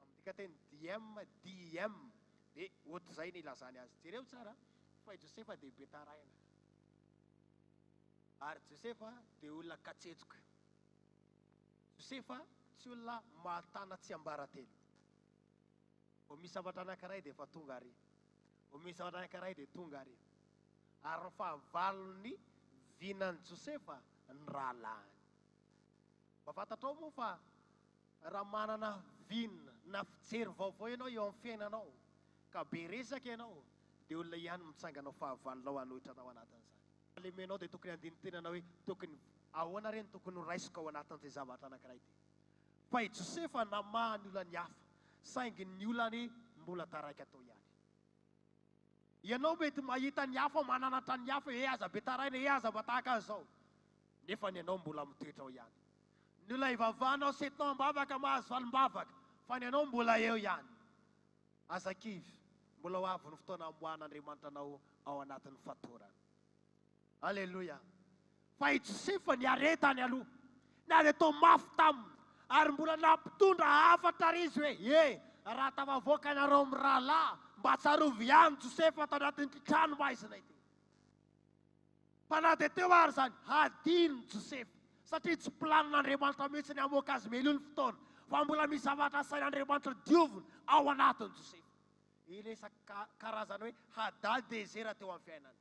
Amin'dika teny diem dia ohatr'izay nilazany azy. Jereo tsara fa i Josefa dia be taraina, ary Josefa dia olona katsetsoka. Josefa tsy olona mahatana tsy ambaratelo. Ho misy zavatra anankiray dia efa tonga ary, ho misy zavatra anankiray dia tonga ary. Ary ny fahavalony vinan'i Josefa ny rahalahiny. Mafatatrao moa fa raha manana vina na fijery vaovao ianao eo amin'ny fiainanao ka be resaka ianao, dia olona ihany mitsanganao fahavalonao hanohitranao anatin'izany. Lemenao dia tokony andiny tenanao hoe tokony ahoana reny tokony raisiko ao anatin'izay zavatra anankiray ty. Fa i Josefa namaha ny olany hafa, saingy ny olany mbola taraiky atao ihany. Ianao mety mahita ny hafa, mananatra ny hafa, aza be taraina, aza batahaka an'izao, nefa ny ianao mbola mitoetra ao ihany. Ny olona ivavahanao setinao ambavaka mahazo valim-bavaka, fa ny ianao mbola eo ihany. azakivy mbola ho avy ny fotoana amboan'Andriamanitra anao ao anatin'ny fatorana. Alleluia. Fa i Josefa ny aretany aloha nade to mafy taminy ary mbola nampitondra hafatra ry izy hoe raha tafavoaka anareo amin'ny rahalahy mba tsarovy ihany Josefa atao anatin'ity tranomaizina ity. Fa na dia teo ary zany hadiny Josefa satria tsy planin'Andriamanitra mihitsy ny hamoaka azy melony fotoana fa mbola misy zavatra sain'Andriamanitra dioviny ao anatiny Josefa. Ilesa karazana hoe hadadezera teo amin'ny fiainany.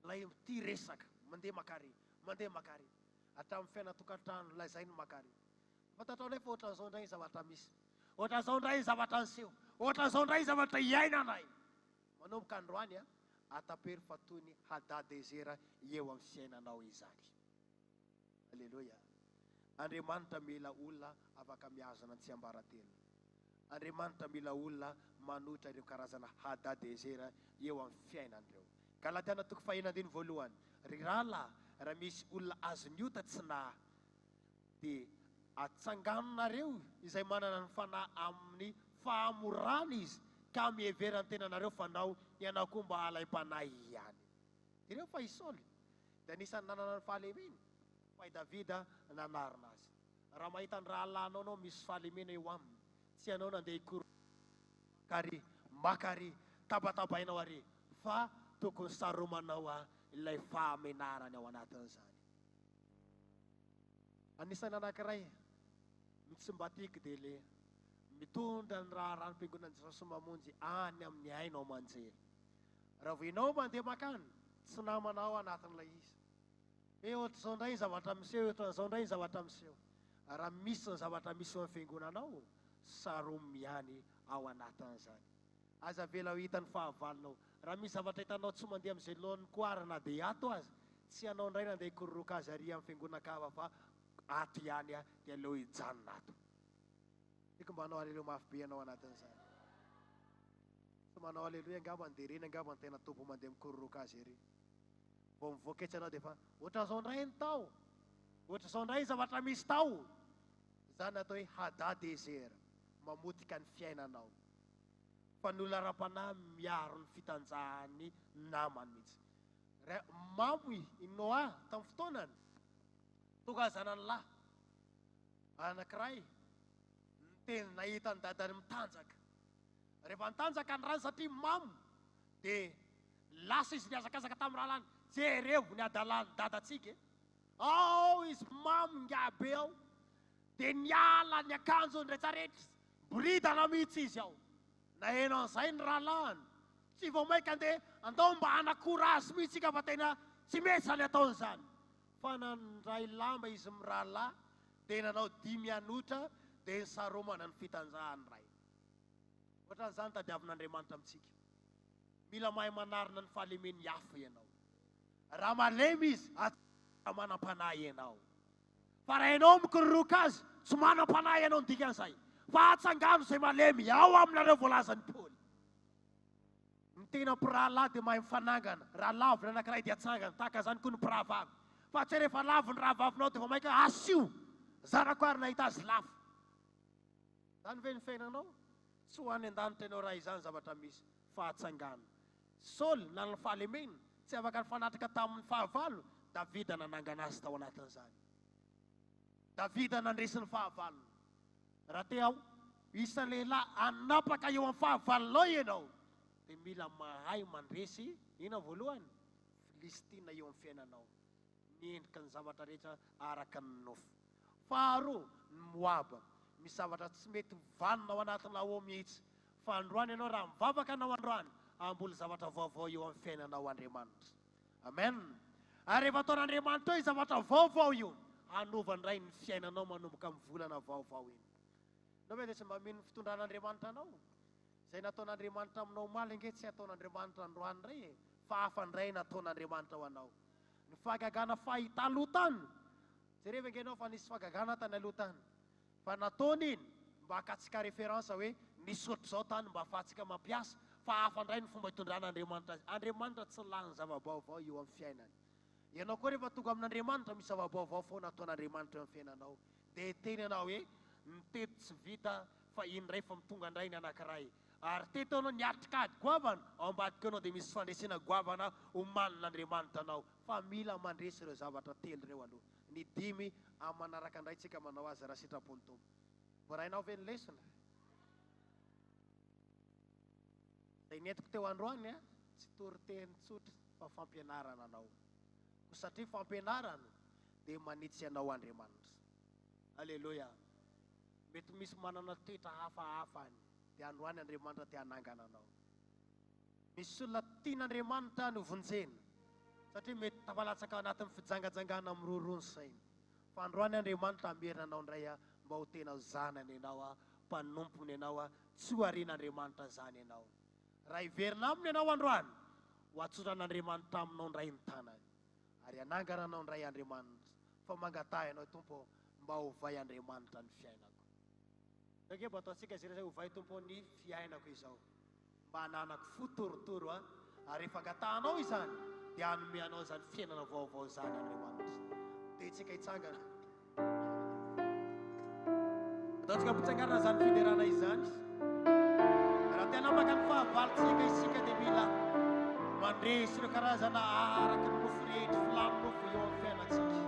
Lay ty resaka mandeha makary hatramin'ny fiainatokantrano lazay ny makary. Fantatrao nefa ohatran'izao indray zavatra misy, ohatran'izao indray zavatra niseho, ohatran'izao indray zavatra iainanay. Manomboka androany atapery fa toy ny hadadezera eo amin'ny fiainanao izany. Alleluia. Andriamanitra mila olona afaka miazana ny tsy ambaratelo. Andriamanitra mila olona manotra ireo karazana hadadezera eo amin'ny fiainan'ireo. Galatiana 5:1 ry rahalahy, raha misy olona azo niota tsy na dia atsanganonareo izay manana ny fanahy amin'ny fahamorana izy ka miheverany tenanareo fanao ianao koa mba halay-panahy ihany. Ireo fa i Saoly dia anisan'ny nanana ny fahalemena, fa i Davida nanarina azy. Raha mahita ny rahalahinao anao misy fahalemena eo aminy, tsy ianao nandeha hikory makary tabatabainao ary fa tokony saromanao ilay fahamenarany ao anatin'izany. Anisan'ny anankiray mitsimbatika dia le mitondra ny raha ranom-piangonana Jesosy Mamonjy any amin'ny ainao manjery. Raha voinao mandeha makany tsy namanao anatin'ilay izy. Ohatr'izao indray zavatra miseho, ohatran'izao indray zavatra miseho. Raha misy ny zavatra misy eo amin'ny fiangonanao, saromy ihany ao anatin'izany. Aza vela ho hitany fahavalonao. Raha misy zavatra hitanao tsy mandeha amin'izay lohan'ny koara na dia ato azy, tsy ianao indray nandeha hikororoka azy ary amin'ny fiangonana-kava fa ato ihany dia aleo hijanona ato. Tiako mba hanao aleluia mafy be ianao anatin'izany. Tsy manao aleluia angamba dia reny angamba ny tena tompo mandeha mikororoka azy ery. Vao mivoaketsy anao dia fa ohatran'izao indray ny tao, ohatran'izao indray zavatra misy tao. Zany atao hoe hadadezera mamotika ny fiainanao. Fa ny olona ra-panahy miaro ny fitanjahany namany mihitsy. Mamy i Noa tamin'ny fotoanany tonga zanany lahy anankiray teny nahita ny dadany mitanjaka. Rehefa nitanjaka ny rano satria mamy dia lasa izy niazakazaka tamin'ny rahalany. Jereo ny adalany dadantsika. Ao izy mamy ngiabe ao dia niala ny akanjo ny rehetrarehetra, boridana mihitsy izy ao. Naheno an'izay ny rahalany, tsy vao maika andeha andao mba hanakora azy mihitsy ka fa tena tsy metsy ny ataon'izany. Fa nandray lamba izy mirahalahy dia nanao 5 hanotra dia nisaromana ny fitanjahany ray. Ohatran'izany tadiavin'Andriamanitra amintsika. Mila mahay manarina ny fahalemeny hafa ianao. Raha malemy izy, manam-panahy ianao. Fa raha ianao mikororoka azy, tsy manam-panahy ianao ny dikan'izay. Fa atsangano izay malemy ao aminareo voalazan'ny Paoly. Ny tena mpirahalahy dia mahay mifanangana. Raha lavy ny anankiray dia atsangana, tahaka izany koa ny mpirahavavy. Fa tsy rehefa lavy ny rahavavinao dia fa maika asio. Zanako ary nahita azy lafo. Zany ve ny fiainanao? Tsy ho any an-danitra ianao raha izany zavatra misy, fa atsangano. Saoly nanana fahalemena, tsy afaka nifanatrika tamin'ny fahavalo, Davida nanangana azy tao anatin'izany. Davida nandresy ny fahavalony. Raha te ao isan'ny lehilahy anapaka eo amin'ny fahavalonao ianao dia mila mahay mandresy ina voalohany Filistina eo amin'ny fiainanao, miendrika ny zavatra rehetra araka ny nofo. Faharoa ny Moaba, misy zavatra tsy mety vanona ao anatinao mihitsy. Fa androany ianao raha mivavaka anao androany, amboly zavatra vaovao eo amin'ny fiainanao Andriamanitra. Amen. Ary rehefa ataon'Andriamanitra eo zavatra vaovao io, hanovany ray ny fiainanao manomboka amin'ny volana vaovao iny. Nao ve dia tsy mba mino fitondran'Andriamanitra anao? Izay nataon'Andriamanitra aminao omaly ange tsy ataon'Andriamanitra androany ray fa hafa indray nataon'Andriamanitra ho anao. Ny fahagagana fahita aloha tany, jereva ange ianao fa nisy fahagagana tany aloha tany, fa nataony iny mba hakatsika referansa hoe nisy ohatr'izao tany mba ahafahantsika mampiasa, fa hafa indray ny fomba hitondran'Andriamanitra azy. Andriamanitra tsy lany zava-baovao eo amin'ny fiainany. Ianao koa rehefa tonga amin'Andriamanitra misy zava-baovao foana ataon'Andriamanitra eo amin'ny fiainanao. Dia teny ianao hoe ny teto tsy vita fa indray fa mitonga indray ny anankiray. Ary teto anao niatrikady goavana ao ambadika anao dia misy fandresena goavana omanin'Andriamanitra anao. Fa mila mandresy ireo zavatra telo ireo aloha. Ny dimy amin'ny manaraka indray tsika manao azy raha sitrapony Tompo. Voarainao ve ny lesona? Izay netiko teo androany tsy toriteny tsotra fa fampianarana anao. Satria fampianarana dia manitsy anao Andriamanitra. Alleluia. Mety misy manana toetra hafahafany dia androany Andriamanitra te hanangana anao. Misy olona tian'Andriamanitra no vonjena satria mety tafalatsaka anatin'ny fijangajangana mirorono saina. Fa androany Andriamanitra amerina anao indray mba ho tena zanany ianao, mpanompony ianao, tsy ho arian'Andriamanitra zany ianao. Raha iverina aminy ianao androany, ho atsotran'Andriamanitra aminao indray ny tanany. Ary anangana anao indray Andriamanitra. Fa mangatahy ianao Tompo mba hovay Andriamanitra ny fiainako. Nge mba ataontsika izy ireo hovay Tompo ny fiainako izao. Mba hananako fotorotoro ary rehefa angatahanao izany dia hanome anao zany fiainana vaovao zany Andriamanitra. Dia itsika hitsangana. Ataontsika mpitsangarana zany fiderana izany. Raha tena maka ny fahavalitsika isika dia mila mandresy ireo karazana araky ny nofo rehetra filamy nofo eo amin'ny fiainatsika.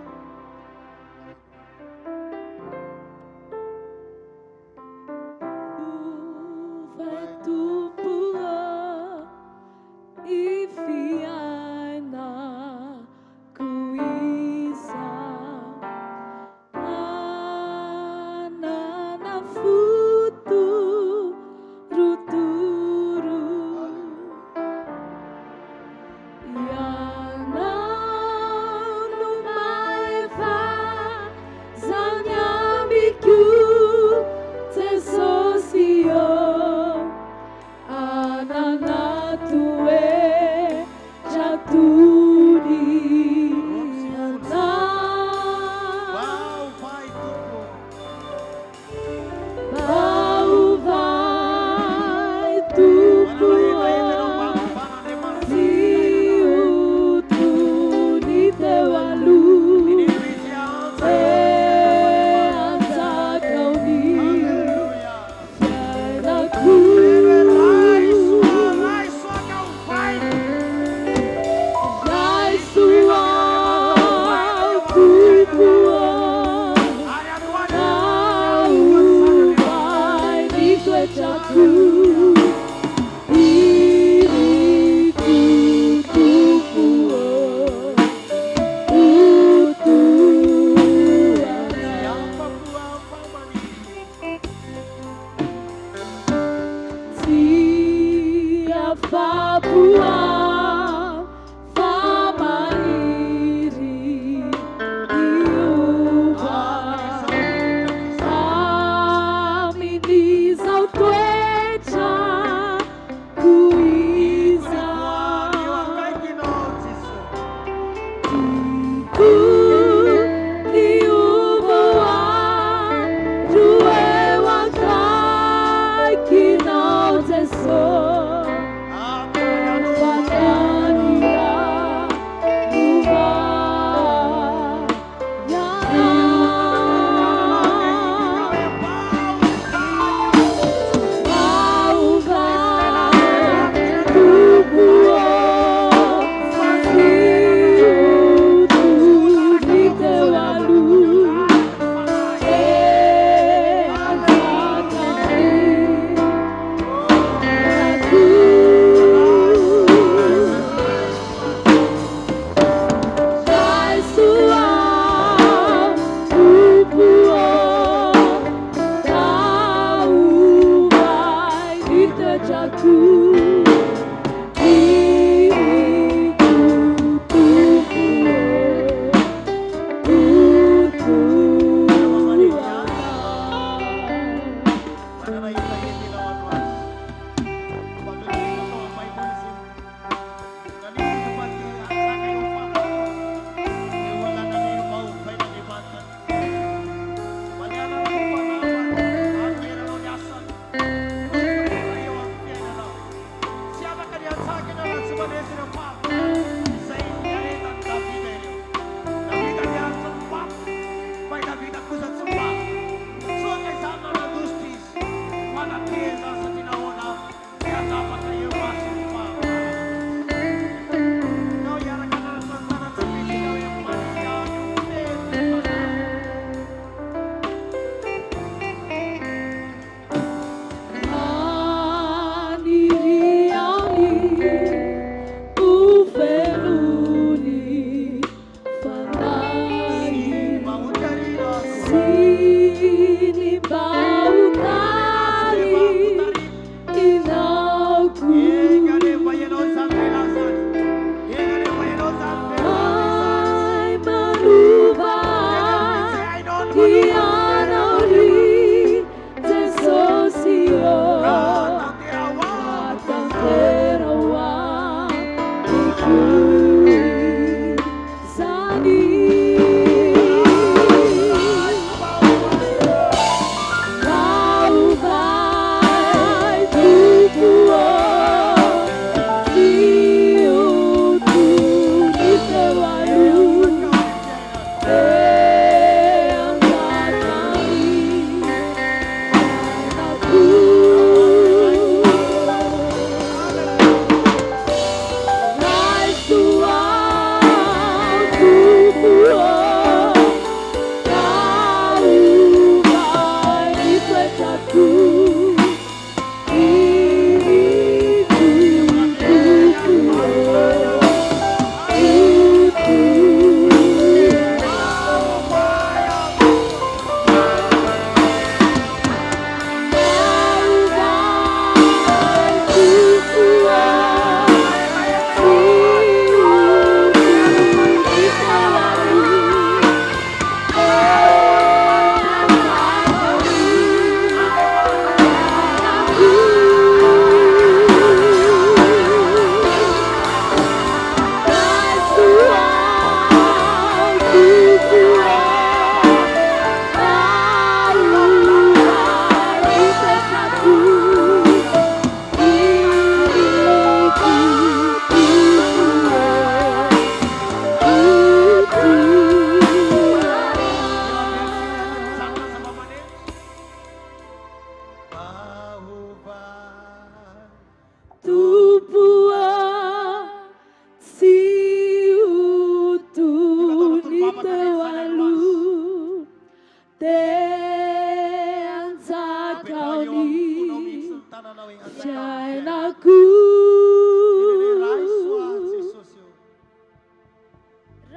tanana hoe Fiainako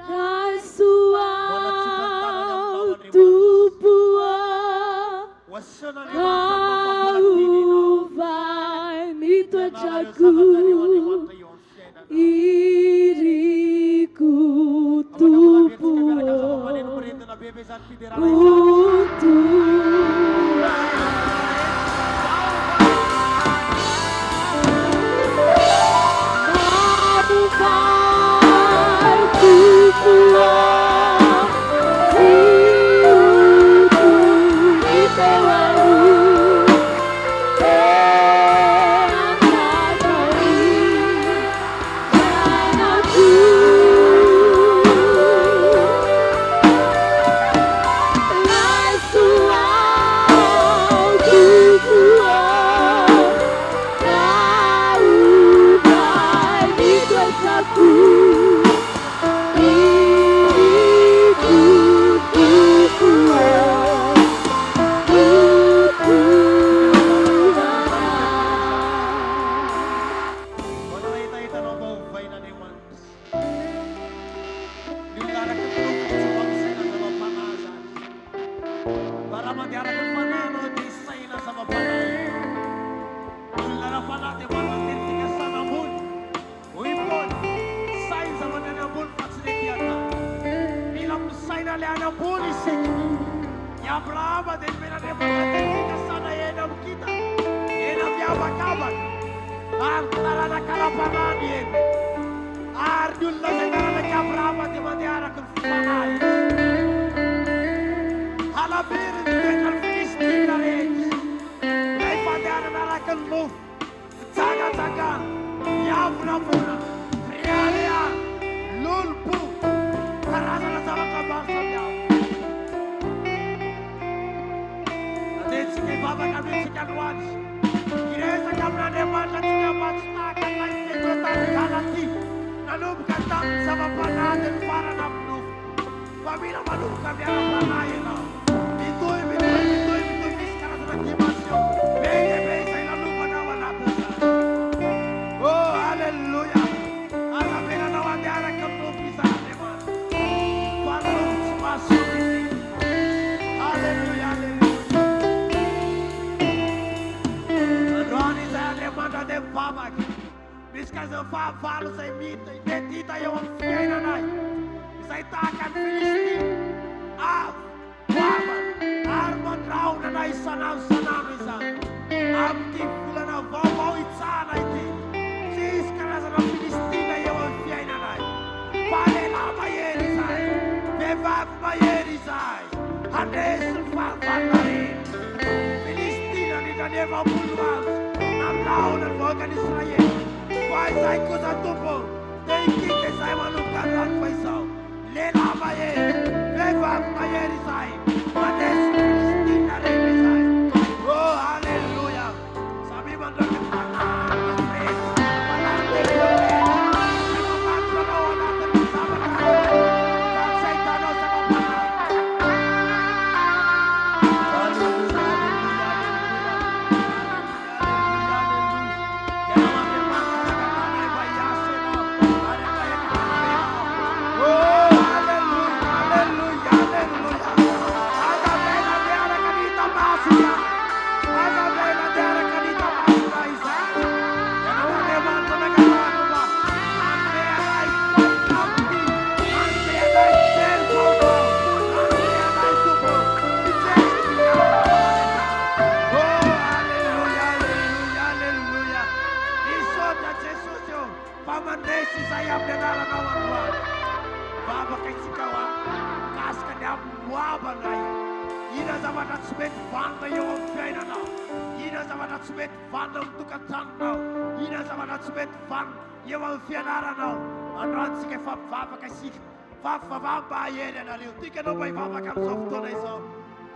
Raisoa Tupua Kau vai mitoetraku Iriku Tupua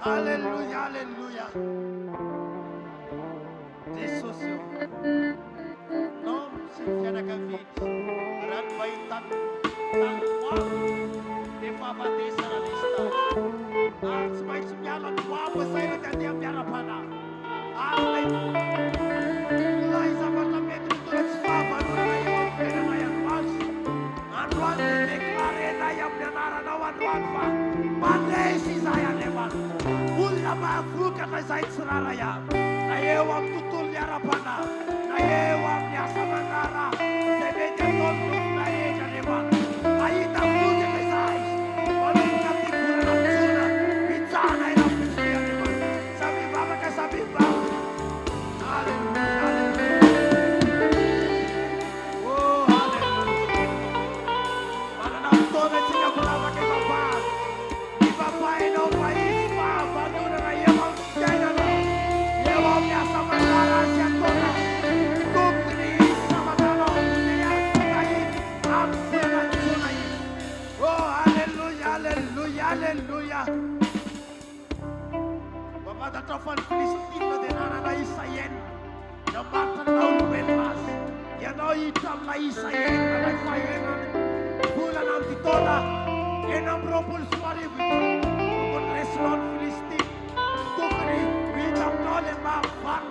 Hallelujah, hallelujah. Jesosy. Non si fianakavitsy. Raha mahitako tanoamo dia fahafatesana ilay stady. Ary tsy maintsy miala ny moamo saina dia andeha miara-panahy. Ary ilay Vuka na zait seraraya. Na ewam tutul yarapana. Na ewam nyasa manara. Sebeja tontus na eja devan. Aita vuka na zait. Panuka tipura suna. Bicana ina pusia devan. Sabi baba ka sabi baba. Hallelujah, hallelujah. Oh, hallelujah. Mananam toda tinha bulava que baba. Di baba ino país pa. Banduna na ewam jaina na. Ewam nyasa manara siya tona. Kukri sama dalo. Niya sunai. Amsuna sunai. Oh, hallelujah, hallelujah, hallelujah. Baba datafan Filistina de nana na Isaien. Na matan na ulbelas. Ya na itam na Isaien. Na nagsayen na bulan ang titola. En ang propul suaribu. Kung reslon Filistin. Tukri. Itam na le mafan.